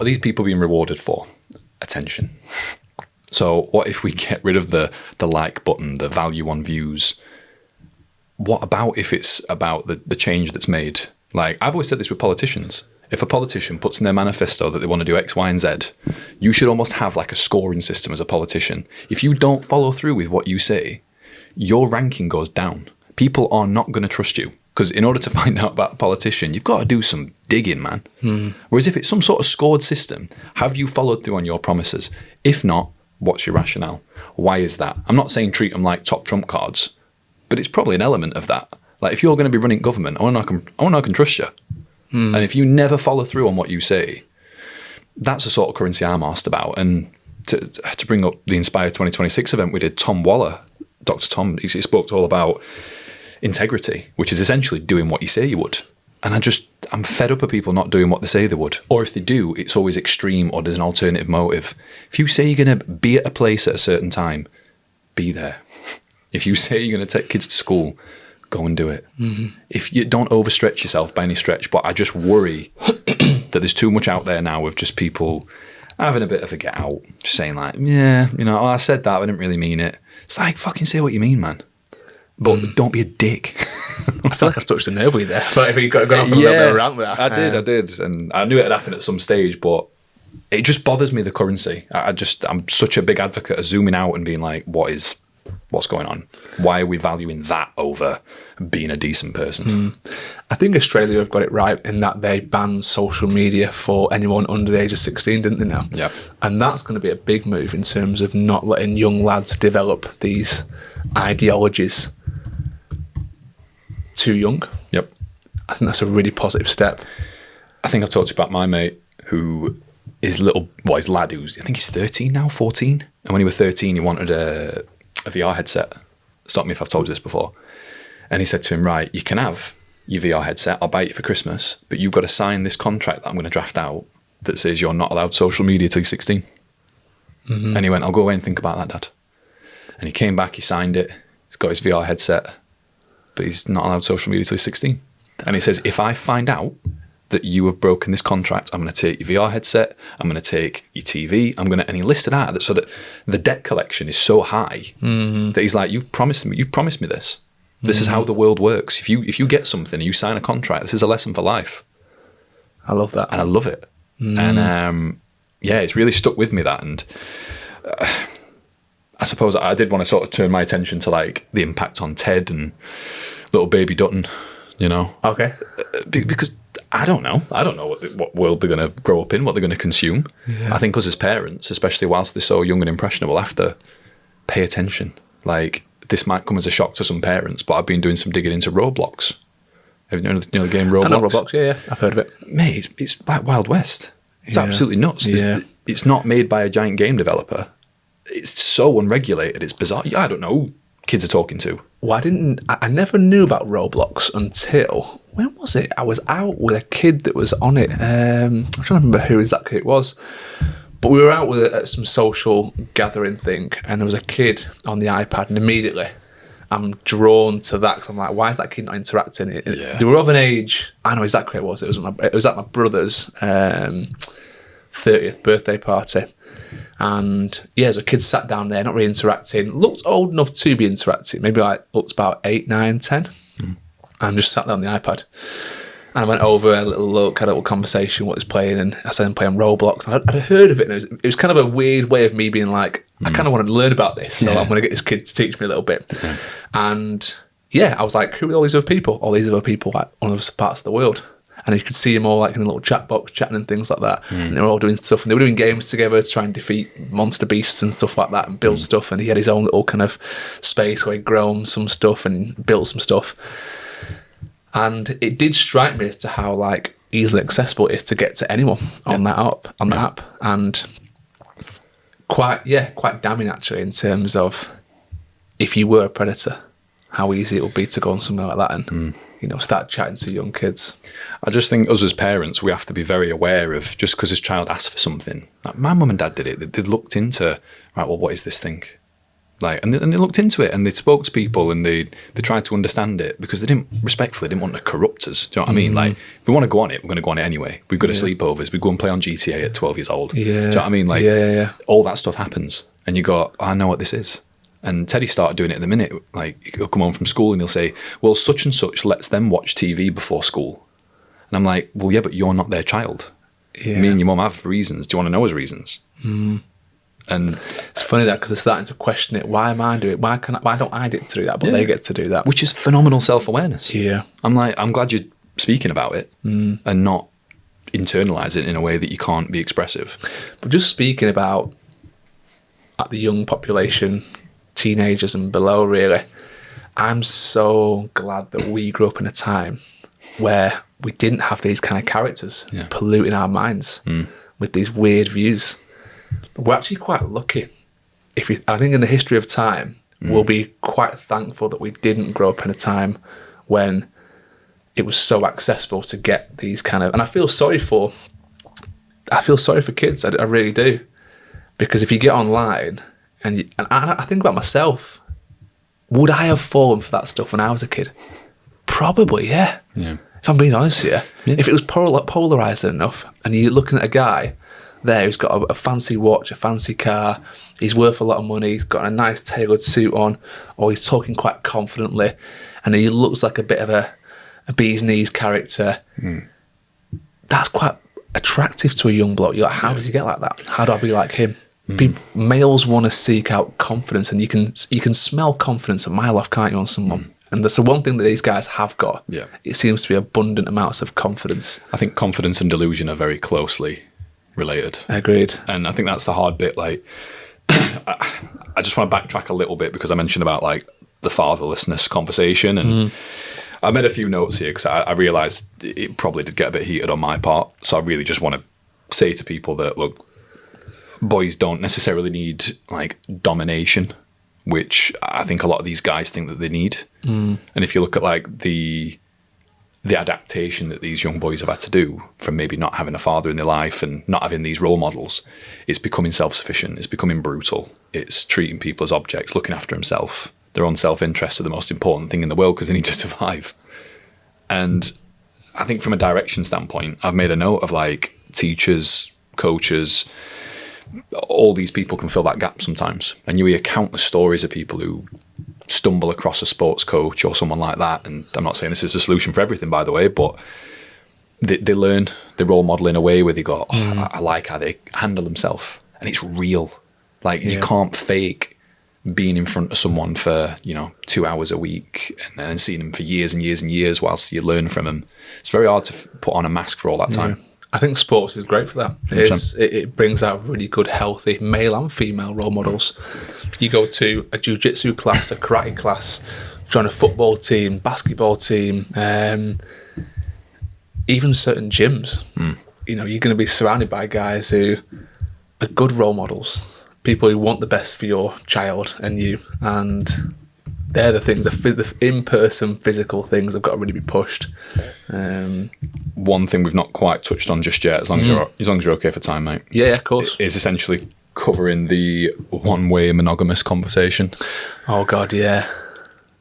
Speaker 1: these people being rewarded for? Attention. So what if we get rid of the like button, the value on views? What about if it's about the change that's made? Like, I've always said this with politicians. If a politician puts in their manifesto that they want to do X, Y, and Z, you should almost have like a scoring system as a politician. If you don't follow through with what you say, your ranking goes down. People are not going to trust you, because in order to find out about a politician, you've got to do some digging, man. Whereas if it's some sort of scored system, have you followed through on your promises? If not, what's your rationale? Why is that? I'm not saying treat them like top trump cards, but it's probably an element of that. Like, if you're going to be running government, I want to know I can trust you. And if you never follow through on what you say, that's the sort of currency I'm asked about. And to bring up the Inspire 2026 event we did, Tom Waller, Dr. Tom, he spoke all about integrity, which is essentially doing what you say you would. And I'm fed up of people not doing what they say they would. Or if they do, it's always extreme or there's an alternative motive. If you say you're going to be at a place at a certain time, be there. If you say you're going to take kids to school, go and do it. If you don't overstretch yourself by any stretch, but I just worry that there's too much out there now of just people having a bit of a get out, just saying like, I said that, but I didn't really mean it. It's like, fucking say what you mean, man. But don't be a dick.
Speaker 2: I feel like I've touched a nerve with you there. But if you got off a little bit around with that.
Speaker 1: I did. And I knew it had happened at some stage, but it just bothers me, the currency. I'm such a big advocate of zooming out and being like, what is what's going on? Why are we valuing that over being a decent person?
Speaker 2: I think Australia have got it right in that they banned social media for anyone under the age of 16, didn't they now?
Speaker 1: Yeah.
Speaker 2: And that's going to be a big move in terms of not letting young lads develop these ideologies too young.
Speaker 1: Yep.
Speaker 2: I think that's a really positive step.
Speaker 1: I think I've talked about my mate who his lad who's, I think he's 13 now, 14. And when he was 13, he wanted a VR headset. Stop me if I've told you this before. And he said to him, right, you can have your VR headset, I'll buy it for Christmas, but you've got to sign this contract that I'm going to draft out that says you're not allowed social media till you're 16. And he went, I'll go away and think about that, Dad. And he came back, he signed it, he's got his VR headset, but he's not allowed social media till he's 16. And he says, if I find out that you have broken this contract, I'm going to take your VR headset, I'm going to take your TV, and he listed out that so that the debt collection is so high that he's like, you've promised me this. This is how the world works. If you get something and you sign a contract, this is a lesson for life.
Speaker 2: I love that.
Speaker 1: And I love it. And it's really stuck with me, that. And I suppose I did want to sort of turn my attention to like the impact on Ted and little baby Dutton, you know.
Speaker 2: Okay.
Speaker 1: Because I don't know what world they're going to grow up in, what they're going to consume. I think us as parents, especially whilst they're so young and impressionable, have to pay attention. Like, this might come as a shock to some parents, but I've been doing some digging into Roblox. Have you known the game Roblox?
Speaker 2: I know Roblox, yeah. I've heard of it.
Speaker 1: Mate, it's like Wild West. It's absolutely nuts. It's not made by a giant game developer. It's so unregulated. It's bizarre. I don't know who kids are talking to.
Speaker 2: Well, I never knew about Roblox until, when was it? I was out with a kid that was on it. I'm trying to remember who exactly it was. But we were out with it at some social gathering thing, and there was a kid on the iPad, and immediately I'm drawn to that because I'm like, why is that kid not interacting? They were of an age, I know exactly what it was. It was at my brother's 30th birthday party. And there's a kid sat down there, not really interacting, looked old enough to be interacting, maybe like looked about 8, 9, 10, and just sat there on the iPad. And I went over, had a little conversation, what he was playing, and I said I'm playing Roblox. And I'd heard of it, and it was kind of a weird way of me being like, I kind of want to learn about this, so I'm going to get this kid to teach me a little bit. And I was like, who are all these other people? All these other people, like, on other parts of the world. And you could see them all like in a little chat box chatting and things like that. And they were all doing stuff, and they were doing games together to try and defeat monster beasts and stuff like that and build stuff. And he had his own little kind of space where he'd grown some stuff and built some stuff. And it did strike me as to how like easily accessible it is to get to anyone on that app. And quite damning actually in terms of if you were a predator, how easy it would be to go on something like that and start chatting to young kids.
Speaker 1: I just think us as parents, we have to be very aware of, just because his child asked for something. Like my mum and dad did it. They looked into, right, well, what is this thing? Like, and they looked into it, and they spoke to people, and they tried to understand it, because they didn't want to corrupt us. Do you know what I mean? Like, if we want to go on it, we're going to go on it anyway. We've got sleepovers. We go and play on GTA at 12 years old. Do you know what I mean? Like, all that stuff happens, and you go, I know what this is. And Teddy started doing it at the minute. Like, he'll come home from school and he'll say, well, such and such lets them watch TV before school. And I'm like, well, yeah, but you're not their child. Me and your mum have reasons. Do you want to know his reasons? And
Speaker 2: it's funny that, because they're starting to question it. Why am I doing it? Why don't I get to do that, but they get to do that?
Speaker 1: Which is phenomenal self-awareness.
Speaker 2: Yeah.
Speaker 1: I'm like, I'm glad you're speaking about it and not internalise it in a way that you can't be expressive.
Speaker 2: But just speaking about the young population, teenagers and below, really, I'm so glad that we grew up in a time where we didn't have these kind of characters polluting our minds with these weird views. We're actually quite lucky. I think in the history of time, we'll be quite thankful that we didn't grow up in a time when it was so accessible to get these kind of. And I feel sorry for kids. I really do, because if you get online and I think about myself, would I have fallen for that stuff when I was a kid? Probably, yeah. If I'm being honest here, if it was polarising enough, and you're looking at a guy there who's got a fancy watch, a fancy car, he's worth a lot of money, he's got a nice tailored suit on, or he's talking quite confidently, and he looks like a bit of a bee's knees character, that's quite attractive to a young bloke. You're like, how does he get like that? How do I be like him? Males want to seek out confidence, and you can smell confidence a mile off, can't you, on someone? And that's the one thing that these guys have got.
Speaker 1: Yeah.
Speaker 2: It seems to be abundant amounts of confidence.
Speaker 1: I think confidence and delusion are very closely related.
Speaker 2: Agreed.
Speaker 1: And I think that's the hard bit. Like, I just want to backtrack a little bit because I mentioned about like the fatherlessness conversation, and I made a few notes here because I realised it probably did get a bit heated on my part. So I really just want to say to people that, look, boys don't necessarily need like domination, which I think a lot of these guys think that they need. And if you look at like the adaptation that these young boys have had to do from maybe not having a father in their life and not having these role models, it's becoming self-sufficient, it's becoming brutal, it's treating people as objects, looking after himself. Their own self-interest are the most important thing in the world because they need to survive. And I think from a direction standpoint, I've made a note of like teachers, coaches, all these people can fill that gap sometimes. And you hear countless stories of people who stumble across a sports coach or someone like that. And I'm not saying this is a solution for everything, by the way, but they learn, they role model in a way where they go, I like how they handle themselves. And it's real. Like you can't fake being in front of someone for, 2 hours a week and then seeing them for years and years and years whilst you learn from them. It's very hard to put on a mask for all that time.
Speaker 2: Yeah. I think sports is great for that. It brings out really good, healthy male and female role models. You go to a jiu-jitsu class, a karate class, join a football team, basketball team, even certain gyms. You're going to be surrounded by guys who are good role models, people who want the best for your child and you. And they're the things, the in-person physical things have got to really be pushed.
Speaker 1: One thing we've not quite touched on just yet, as long as you're okay for time, mate.
Speaker 2: Yeah, of course.
Speaker 1: Is essentially covering the one-way monogamous conversation.
Speaker 2: Oh God, yeah.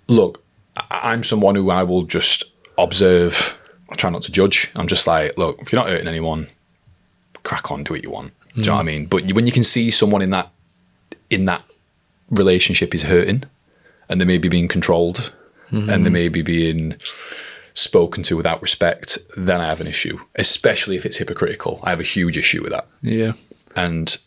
Speaker 1: Look, I'm someone who I will just observe. I try not to judge. I'm just like, look, if you're not hurting anyone, crack on, do what you want. Do you know what I mean? But when you can see someone in that relationship is hurting, and they may be being controlled, and they may be being spoken to without respect, then I have an issue, especially if it's hypocritical. I have a huge issue with that.
Speaker 2: Yeah.
Speaker 1: And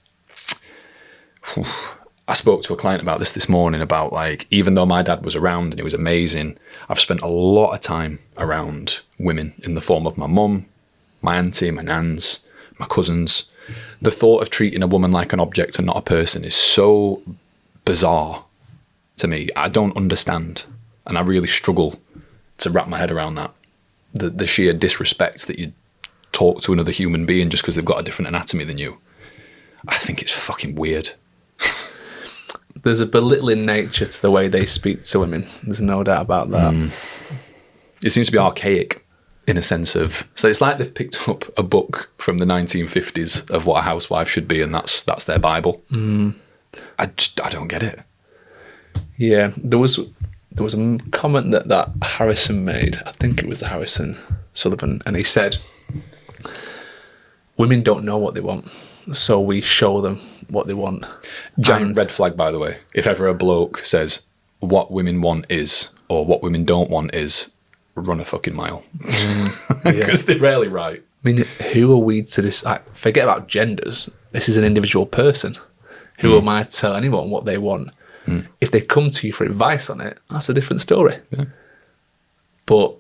Speaker 1: I spoke to a client about this morning about like, even though my dad was around and it was amazing, I've spent a lot of time around women in the form of my mum, my auntie, my nans, my cousins. The thought of treating a woman like an object and not a person is so bizarre to me. I don't understand, and I really struggle to wrap my head around that. The sheer disrespect that you talk to another human being just because they've got a different anatomy than you. I think it's fucking weird.
Speaker 2: There's a belittling nature to the way they speak to women. There's no doubt about that.
Speaker 1: It seems to be archaic in a sense of, so it's like they've picked up a book from the 1950s of what a housewife should be, and that's their Bible. I don't get it.
Speaker 2: Yeah, there was a comment that Harrison made. I think it was the Harrison Sullivan, and he said, "Women don't know what they want, so we show them what they want."
Speaker 1: Giant red flag, by the way. If ever a bloke says what women want is, or what women don't want is, run a fucking mile, because they're rarely right.
Speaker 2: I mean, who are we to decide? Forget about genders. This is an individual person. Who am I to tell anyone what they want? If they come to you for advice on it, that's a different story. Yeah. But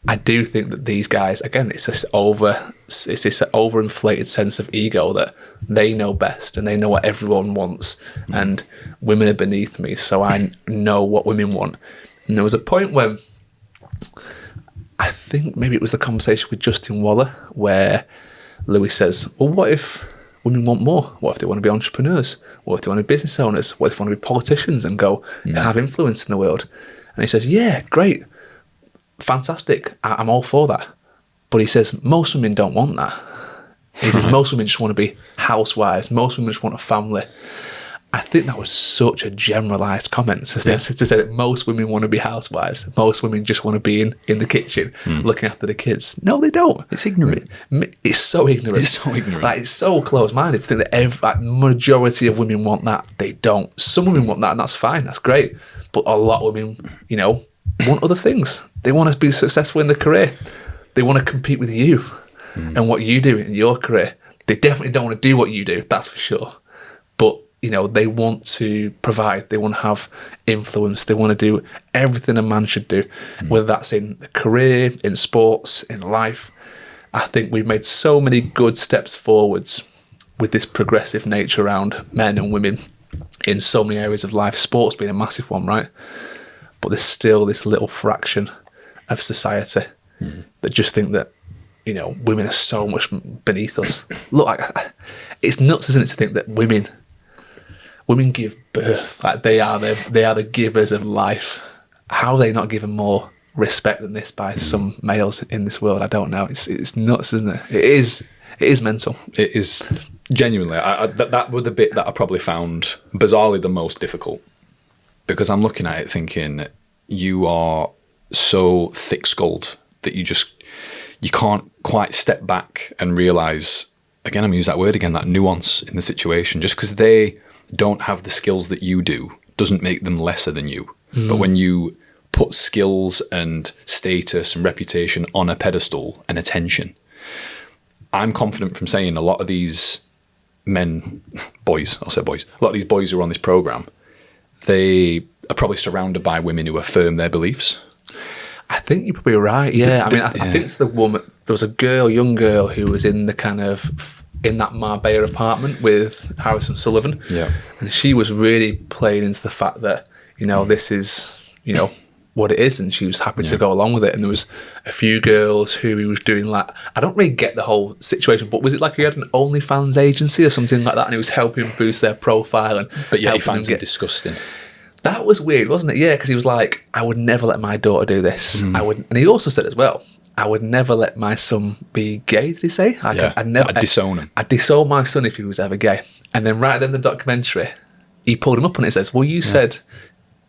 Speaker 2: I do think that these guys, again, it's this overinflated sense of ego that they know best and they know what everyone wants, and women are beneath me, so I know what women want. And there was a point when I think maybe it was the conversation with Justin Waller where Louis says, well, what if women want more? What if they want to be entrepreneurs? What if they want to be business owners? What if they want to be politicians and go and have influence in the world? And he says, yeah, great, fantastic, I'm all for that. But he says, most women don't want that. He says, most women just want to be housewives. Most women just want a family. I think that was such a generalised comment to say that most women want to be housewives. Most women just want to be in the kitchen looking after the kids. No, they don't.
Speaker 1: It's ignorant.
Speaker 2: It's so ignorant.
Speaker 1: It's so ignorant.
Speaker 2: Like, it's so close-minded to think that majority of women want that. They don't. Some women want that, and that's fine. That's great. But a lot of women, want other things. They want to be successful in their career. They want to compete with you and what you do in your career. They definitely don't want to do what you do, that's for sure. But you know, they want to provide, they want to have influence, they want to do everything a man should do, whether that's in the career, in sports, in life. I think we've made so many good steps forwards with this progressive nature around men and women in so many areas of life, sports being a massive one, right? But there's still this little fraction of society that just think that, you know, women are so much beneath us. Look, it's nuts, isn't it, to think that women give birth, like they are the givers of life. How are they not given more respect than this by some males in this world? I don't know. It's nuts, isn't it? It is mental.
Speaker 1: It is genuinely. That was the bit that I probably found bizarrely the most difficult, because I'm looking at it thinking, you are so thick-skulled that you can't quite step back and realise, again, I'm going to use that word again, that nuance in the situation. Just because they don't have the skills that you do doesn't make them lesser than you. But when you put skills and status and reputation on a pedestal and attention, I'm confident from saying a lot of these boys, a lot of these boys who are on this programme, they are probably surrounded by women who affirm their beliefs.
Speaker 2: I think you're probably right, yeah. I think it's the woman, there was a young girl who was in the kind of, in that Marbella apartment with Harrison Sullivan.
Speaker 1: Yeah.
Speaker 2: And she was really playing into the fact that, you know, this is, you know, what it is, and she was happy to go along with it. And there was a few girls who he was doing, like, I don't really get the whole situation, but was it like he had an OnlyFans agency or something like that, and he was helping boost their profile?
Speaker 1: But yeah, he finds it disgusting.
Speaker 2: That was weird, wasn't it? Yeah, because he was like, I would never let my daughter do this. I would, and he also said as well, I would never let my son be gay, did he say? I'd
Speaker 1: disown him.
Speaker 2: I'd disown my son if he was ever gay. And then right then the documentary, he pulled him up and it says, well, you said,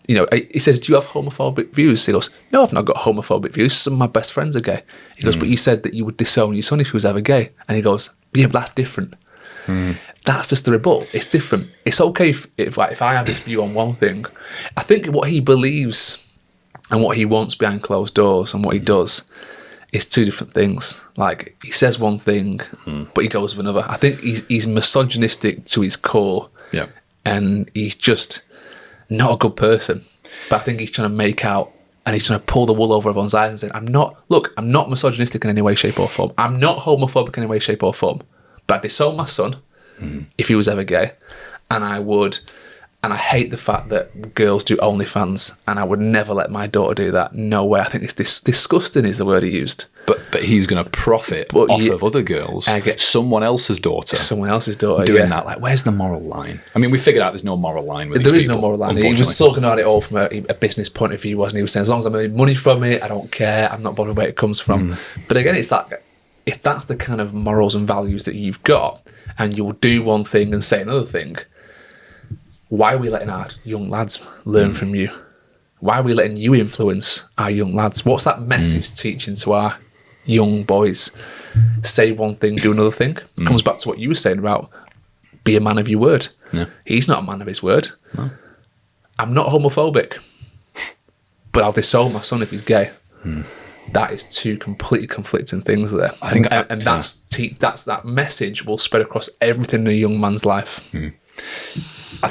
Speaker 2: you know, he says, do you have homophobic views? He goes, no, I've not got homophobic views. Some of my best friends are gay. He goes, but you said that you would disown your son if he was ever gay. And he goes, yeah, but that's different. That's just the rebuttal. It's different. It's okay if I have this view on one thing. I think what he believes and what he wants behind closed doors and what he does is two different things. Like, he says one thing, but he goes with another. I think he's misogynistic to his core.
Speaker 1: Yeah.
Speaker 2: And he's just not a good person. But I think he's trying to make out, and he's trying to pull the wool over everyone's eyes and saying, I'm not misogynistic in any way, shape or form. I'm not homophobic in any way, shape or form. But I'd disown my son if he was ever gay. And I hate the fact that girls do OnlyFans, and I would never let my daughter do that. No way. I think it's disgusting is the word he used.
Speaker 1: But he's going to profit off of other girls, someone else's daughter. Doing that. Like, where's the moral line? I mean, we figured out there's no moral line with these people. There is no moral line.
Speaker 2: He was talking about it all from a business point of view, wasn't he? He was saying, as long as I'm making money from it, I don't care. I'm not bothered where it comes from. But again, it's like, if that's the kind of morals and values that you've got, and you'll do one thing and say another thing, why are we letting our young lads learn from you? Why are we letting you influence our young lads? What's that message teaching to our young boys? Say one thing, do another thing. Comes back to what you were saying about be a man of your word.
Speaker 1: Yeah.
Speaker 2: He's not a man of his word. No. I'm not homophobic, but I'll disown my son if he's gay. That is two completely conflicting things there. I think, and that's that message will spread across everything in a young man's life.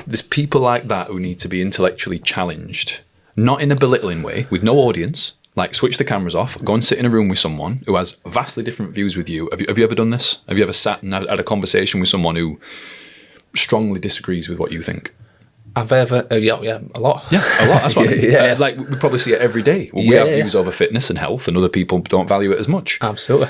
Speaker 1: There's people like that who need to be intellectually challenged, not in a belittling way, with no audience. Like, switch the cameras off, go and sit in a room with someone who has vastly different views with you. Have you ever done this? Have you ever sat and had a conversation with someone who strongly disagrees with what you think?
Speaker 2: I've ever, a lot.
Speaker 1: Yeah, a lot. That's what I mean. Like, we probably see it every day. We have views over fitness and health, and other people don't value it as much.
Speaker 2: Absolutely.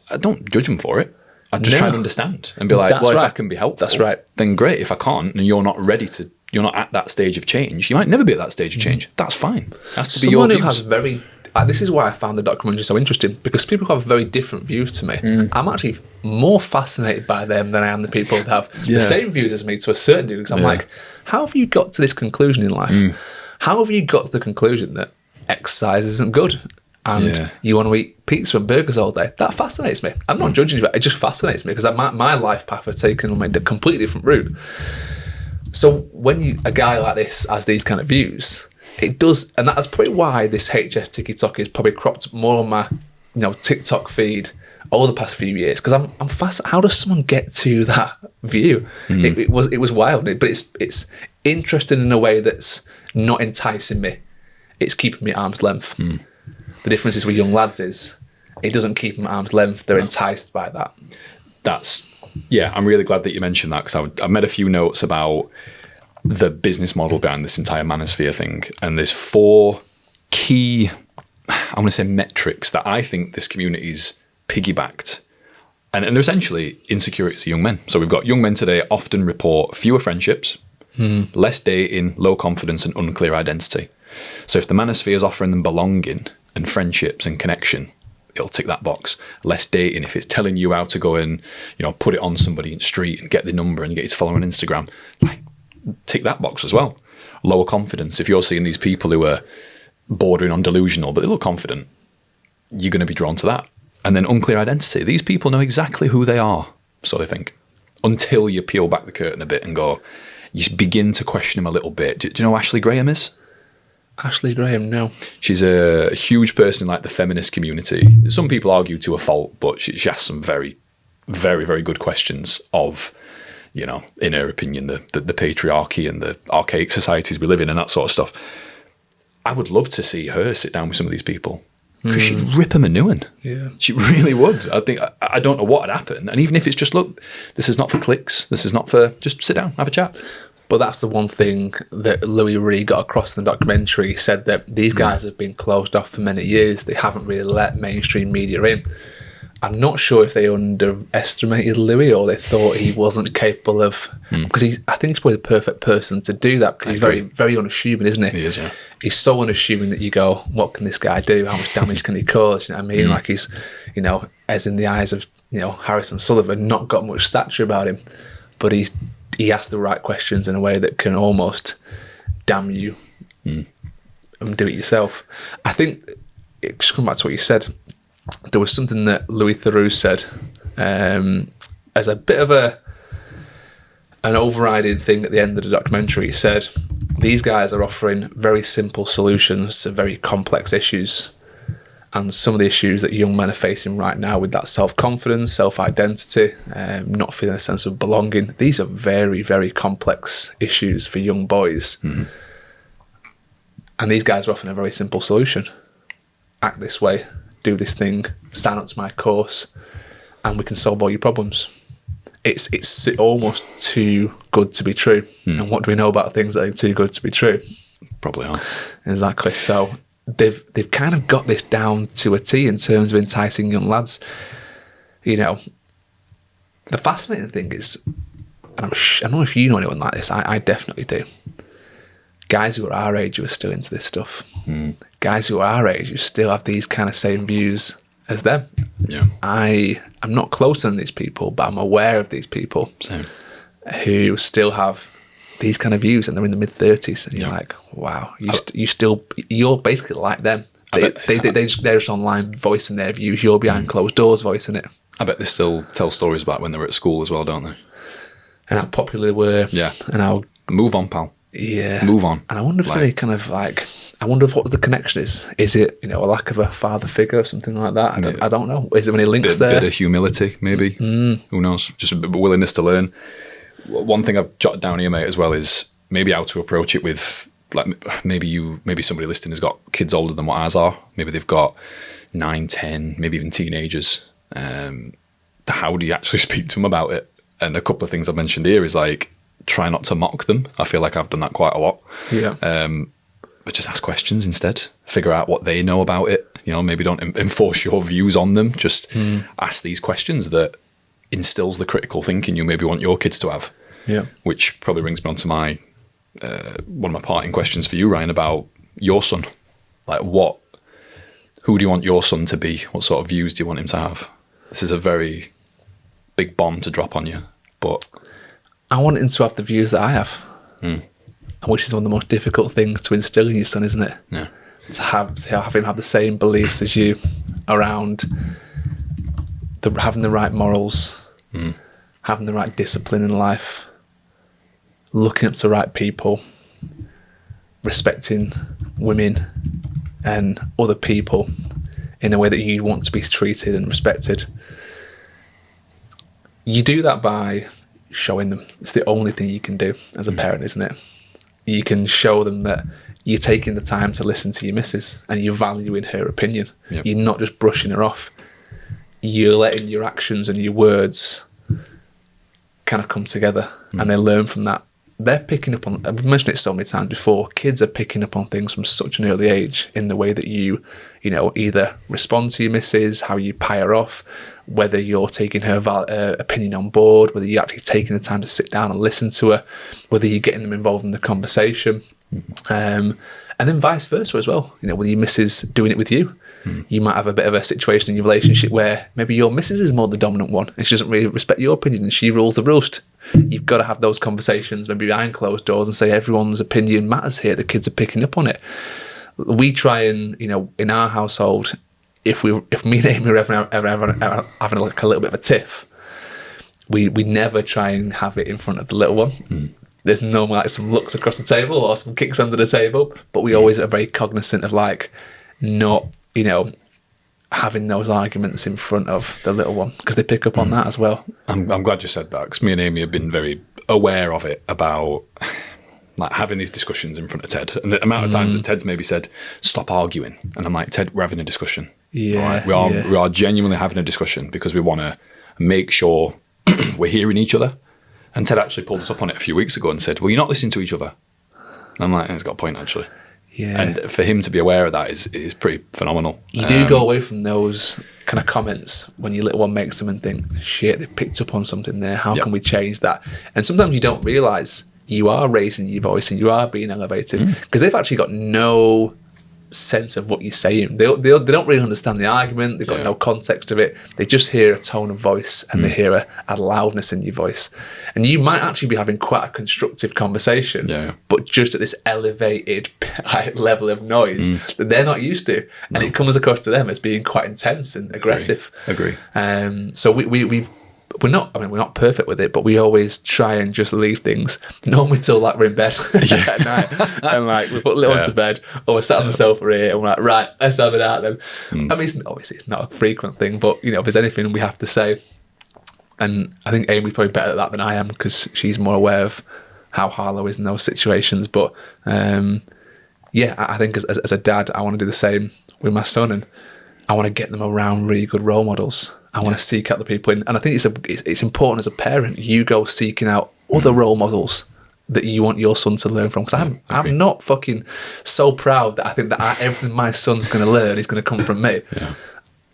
Speaker 1: I don't judge them for it. I just try and understand and be like, if I can be helpful, then great. If I can't, and you're not ready to, you're not at that stage of change, you might never be at that stage of change. That's fine. It has to be your views.
Speaker 2: Someone who has very, this is why I found the documentary so interesting, because people have very different views to me. I'm actually more fascinated by them than I am the people that have the same views as me to a certain degree, because I'm like, how have you got to this conclusion in life? How have you got to the conclusion that exercise isn't good? And you want to eat pizza and burgers all day? That fascinates me. I'm not judging you, but it just fascinates me, because my life path has taken a completely different route. So when a guy like this has these kind of views, it does, and that's probably why this HS TikTok is probably cropped more on my TikTok feed over the past few years, because I'm fast. How does someone get to that view? It was wild, but it's interesting in a way that's not enticing me. It's keeping me at arm's length. The difference is with young lads is it doesn't keep them at arm's length. They're enticed by that.
Speaker 1: I'm really glad that you mentioned that, because I made a few notes about the business model behind this entire Manosphere thing, and there's 4 key, I want to say, metrics that I think this community's piggybacked, and they're essentially insecurities of young men. So we've got young men today often report fewer friendships, less dating, low confidence, and unclear identity. So if the Manosphere is offering them belonging and friendships and connection, it'll tick that box. Less dating, if it's telling you how to go and, put it on somebody in the street and get the number and you get you to follow on Instagram, like, tick that box as well. Lower confidence, if you're seeing these people who are bordering on delusional but they look confident, you're going to be drawn to that. And then unclear identity, these people know exactly who they are, so they think, until you peel back the curtain a bit and go, you begin to question them a little bit. Do you know who Ashley Graham is?
Speaker 2: Ashley Graham, no.
Speaker 1: She's a huge person in like the feminist community. Some people argue to a fault, but she asks some very, very, very good questions of, in her opinion, the patriarchy and the archaic societies we live in and that sort of stuff. I would love to see her sit down with some of these people, because she'd rip them a new one.
Speaker 2: Yeah.
Speaker 1: She really would. I think, I don't know what would happen. And even if it's just, look, this is not for clicks. This is not for, just sit down, have a chat.
Speaker 2: But that's the one thing that Louis Theroux got across in the documentary. He said that these guys have been closed off for many years. They haven't really let mainstream media in. I'm not sure if they underestimated Louis or they thought he wasn't capable of... Because I think he's probably the perfect person to do that, because he's very, very unassuming, isn't he?
Speaker 1: He is, yeah.
Speaker 2: He's so unassuming that you go, what can this guy do? How much damage can he cause? You know what I mean? Like he's, as in the eyes of, Harrison Sullivan, not got much stature about him. But he asks the right questions in a way that can almost damn you and do it yourself. I think, just coming back to what you said, there was something that Louis Theroux said as a bit of an overriding thing at the end of the documentary. He said, these guys are offering very simple solutions to very complex issues. And some of the issues that young men are facing right now with that self-confidence, self-identity, not feeling a sense of belonging, these are very, very complex issues for young boys. And these guys are offering a very simple solution. Act this way, do this thing, sign up to my course, and we can solve all your problems. It's almost too good to be true. And what do we know about things that are too good to be true?
Speaker 1: Probably are.
Speaker 2: Exactly. So they've kind of got this down to a T in terms of enticing young lads. The fascinating thing is, and I don't know if you know anyone like this, I definitely do. Guys who are our age who are still into this stuff. Guys who are our age who still have these kind of same views as them.
Speaker 1: Yeah.
Speaker 2: I'm not closer than these people, but I'm aware of these people.
Speaker 1: Same. Who
Speaker 2: still have these kind of views, and they're in the mid-30s, and you're like, wow, you're basically like them. They're just online voicing their views. You're behind closed doors voicing it.
Speaker 1: I bet they still tell stories about when they were at school as well, don't they?
Speaker 2: And how popular they were.
Speaker 1: Yeah.
Speaker 2: And how...
Speaker 1: Move on, pal.
Speaker 2: Yeah.
Speaker 1: Move on.
Speaker 2: And I wonder if there's any kind of I wonder if what the connection is. Is it, a lack of a father figure or something like that? I don't know. Is there any links there?
Speaker 1: Bit of humility, maybe. Who knows? Just a bit of willingness to learn. One thing I've jotted down here, mate, as well, is maybe how to approach it with, maybe somebody listening has got kids older than what ours are. Maybe they've got 9, 10, maybe even teenagers. How do you actually speak to them about it? And a couple of things I've mentioned here is try not to mock them. I feel like I've done that quite a lot.
Speaker 2: Yeah.
Speaker 1: But just ask questions instead. Figure out what they know about it. Maybe don't enforce your views on them. Just ask these questions that instills the critical thinking you maybe want your kids to have.
Speaker 2: Yeah.
Speaker 1: Which probably brings me on to my one of my parting questions for you, Ryan, about your son. Who do you want your son to be? What sort of views do you want him to have? This is a very big bomb to drop on you, but
Speaker 2: I want him to have the views that I have, which is one of the most difficult things to instill in your son, isn't it?
Speaker 1: Yeah.
Speaker 2: To have him have the same beliefs as you around having the right morals, having the right discipline in life, looking up to the right people, respecting women and other people in the way that you want to be treated and respected. You do that by showing them. It's the only thing you can do as a parent, isn't it? You can show them that you're taking the time to listen to your missus and you're valuing her opinion. Yep. You're not just brushing her off. You're letting your actions and your words kind of come together, and they learn from that. They're picking up on, I've mentioned it so many times before, kids are picking up on things from such an early age in the way that you know, either respond to your missus, how you pie her off, whether you're taking her opinion on board, whether you're actually taking the time to sit down and listen to her, whether you're getting them involved in the conversation. And then vice versa as well. You know, with your missus doing it with you, you might have a bit of a situation in your relationship where maybe your missus is more the dominant one and she doesn't really respect your opinion and she rules the roost. You've got to have those conversations maybe behind closed doors and say everyone's opinion matters here. The kids are picking up on it. We try and, you know, in our household, if me and Amy are ever having like a little bit of a tiff, we never try and have it in front of the little one. There's normally like some looks across the table or some kicks under the table, but we always are very cognizant of like not, you know, having those arguments in front of the little one, because they pick up on that as well. I'm
Speaker 1: glad you said that, because me and Amy have been very aware of it, about like having these discussions in front of Ted, and the amount of times that Ted's maybe said, stop arguing, and I'm like, Ted, we're having a discussion.
Speaker 2: Yeah,
Speaker 1: right? We are genuinely having a discussion because we want to make sure we're hearing each other. And Ted actually pulled us up on it a few weeks ago and said, well, you're not listening to each other. And I'm like, he's got a point, actually.
Speaker 2: Yeah.
Speaker 1: And for him to be aware of that is pretty phenomenal.
Speaker 2: You do go away from those kind of comments when your little one makes them and think, shit, they picked up on something there. How can we change that? And sometimes you don't realise you are raising your voice and you are being elevated, because they've actually got no sense of what you're saying. They don't really understand the argument. They've got no context of it. They just hear a tone of voice and they hear a loudness in your voice. And you might actually be having quite a constructive conversation, but just at this elevated level of noise that they're not used to. And it comes across to them as being quite intense and aggressive.
Speaker 1: Agree.
Speaker 2: So we're not perfect with it, but we always try and just leave things normally till like we're in bed at night, and like we put little one to bed, or we're sat on the sofa here and we're like, right, let's have it out then. I mean, it's not a frequent thing, but you know, if there's anything we have to say, and I think Amy's probably better at that than I am, because she's more aware of how Harlow is in those situations. But I think as a dad, I want to do the same with my son, and I want to get them around really good role models. I want to seek out the people in, and I think it's important as a parent, you go seeking out other role models that you want your son to learn from. Because I'm not fucking so proud that I think that everything my son's going to learn is going to come from me.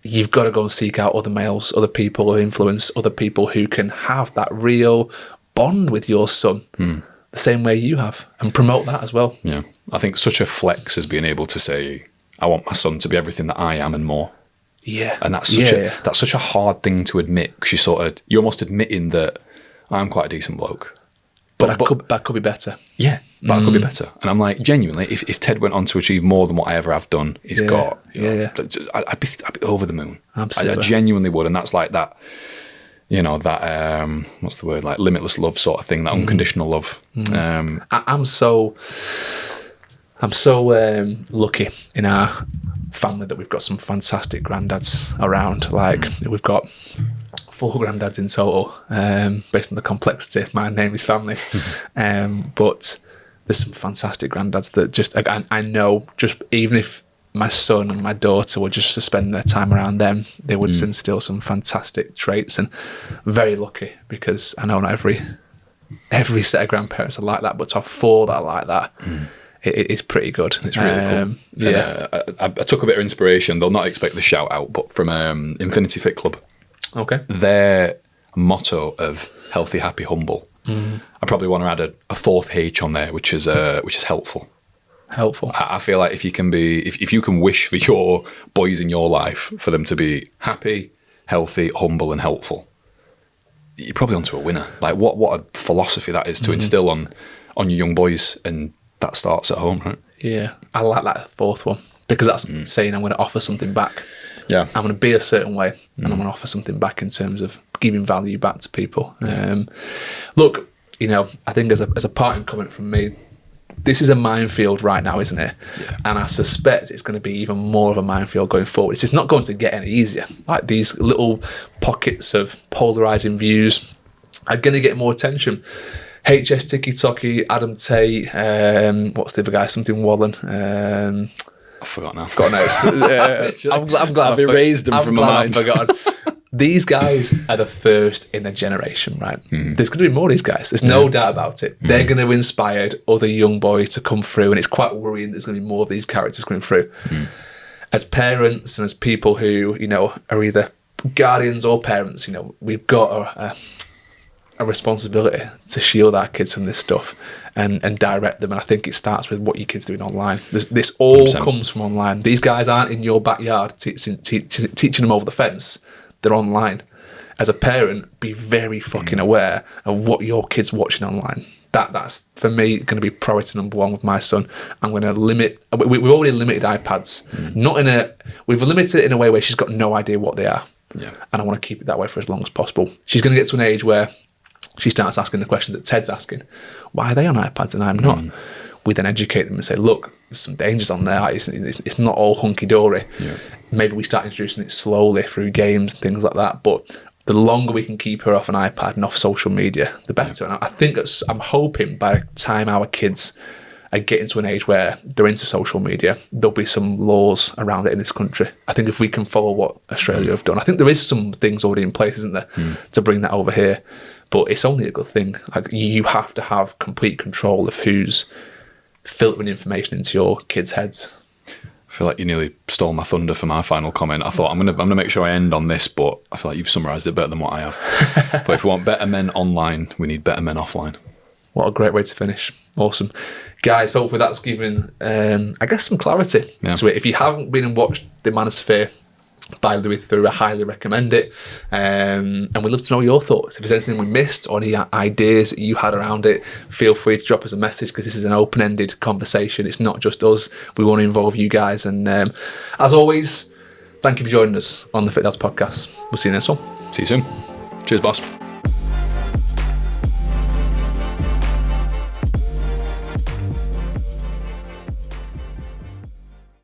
Speaker 2: You've got to go and seek out other males, other people of influence, other people who can have that real bond with your son the same way you have, and promote that as well.
Speaker 1: Yeah, I think such a flex is being able to say, I want my son to be everything that I am and more.
Speaker 2: Yeah,
Speaker 1: and that's such a hard thing to admit, because you're almost admitting that I'm quite a decent bloke,
Speaker 2: but that could be better.
Speaker 1: Yeah, but I could be better. And I'm like, genuinely, if Ted went on to achieve more than what I ever have done, I'd be over the moon.
Speaker 2: Absolutely,
Speaker 1: I genuinely would. And that's like that, you know, that what's the word, like limitless love sort of thing, that unconditional love.
Speaker 2: I'm so lucky in our family that we've got some fantastic granddads around. Like we've got 4 granddads in total, based on the complexity of my name is family. But there's some fantastic granddads that just, I know, just even if my son and my daughter were just to spend their time around them, they would instill some fantastic traits. And very lucky, because I know not every set of grandparents are like that, but to have 4 that are like that, it is pretty good.
Speaker 1: It's really cool. I took a bit of inspiration. They'll not expect the shout out, but from Infinity Fit Club.
Speaker 2: Okay.
Speaker 1: Their motto of healthy, happy, humble. I probably want to add a 4th H on there, which is helpful.
Speaker 2: Helpful.
Speaker 1: I feel like if you can wish for your boys in your life for them to be happy, healthy, humble, and helpful, you're probably onto a winner. Like what a philosophy that is to instill on your young boys, and that starts at home, right?
Speaker 2: Yeah, I like that 4th one, because that's saying I'm going to offer something back.
Speaker 1: Yeah,
Speaker 2: I'm going to be a certain way, and I'm going to offer something back in terms of giving value back to people. Look, you know, I think as a parting comment from me, this is a minefield right now, isn't it?
Speaker 1: Yeah.
Speaker 2: And I suspect it's going to be even more of a minefield going forward. It's not going to get any easier. Like, these little pockets of polarizing views are going to get more attention. HS Tiki Toki, Adam Tate, what's the other guy? Something Wallen.
Speaker 1: I forgot now.
Speaker 2: I'm glad
Speaker 1: I've erased them from my mind.
Speaker 2: I've forgotten. These guys are the first in a generation, right? There's going to be more of these guys. There's no doubt about it. They're going to inspire other young boys to come through, and it's quite worrying there's going to be more of these characters coming through. As parents and as people who, you know, are either guardians or parents, you know, we've got a responsibility to shield our kids from this stuff and direct them. And I think it starts with what your kids doing online. This all 100%. Comes from online. These guys aren't in your backyard teaching them over the fence. They're online. As a parent, be very fucking aware of what your kid's watching online. That's for me going to be priority number one with my son. I'm going to limit. We've already limited iPads. We've limited it in a way where she's got no idea what they are. Yeah. And I want to keep it that way for as long as possible. She's going to get to an age where she starts asking the questions that Ted's asking. Why are they on iPads and I'm not? We then educate them and say, look, there's some dangers on there. It's not all hunky-dory. Yeah. Maybe we start introducing it slowly through games and things like that. But the longer we can keep her off an iPad and off social media, the better. Yeah. And I think I'm hoping by the time our kids are getting to an age where they're into social media, there'll be some laws around it in this country. I think if we can follow what Australia have done, I think there is some things already in place, isn't there, to bring that over here. But it's only a good thing. Like, you have to have complete control of who's filtering information into your kids' heads.
Speaker 1: I feel like you nearly stole my thunder for my final comment. I thought I'm gonna make sure I end on this, but I feel like you've summarised it better than what I have. But if we want better men online, we need better men offline.
Speaker 2: What a great way to finish. Awesome. Guys, hopefully that's given, I guess, some clarity to it. If you haven't been and watched The Manosphere by Louis Theroux, I highly recommend it. And we'd love to know your thoughts. If there's anything we missed or any ideas that you had around it, feel free to drop us a message, because this is an open-ended conversation. It's not just us. We want to involve you guys. And as always, thank you for joining us on the Fit Dads podcast. We'll see you next one.
Speaker 1: See you soon. Cheers, boss.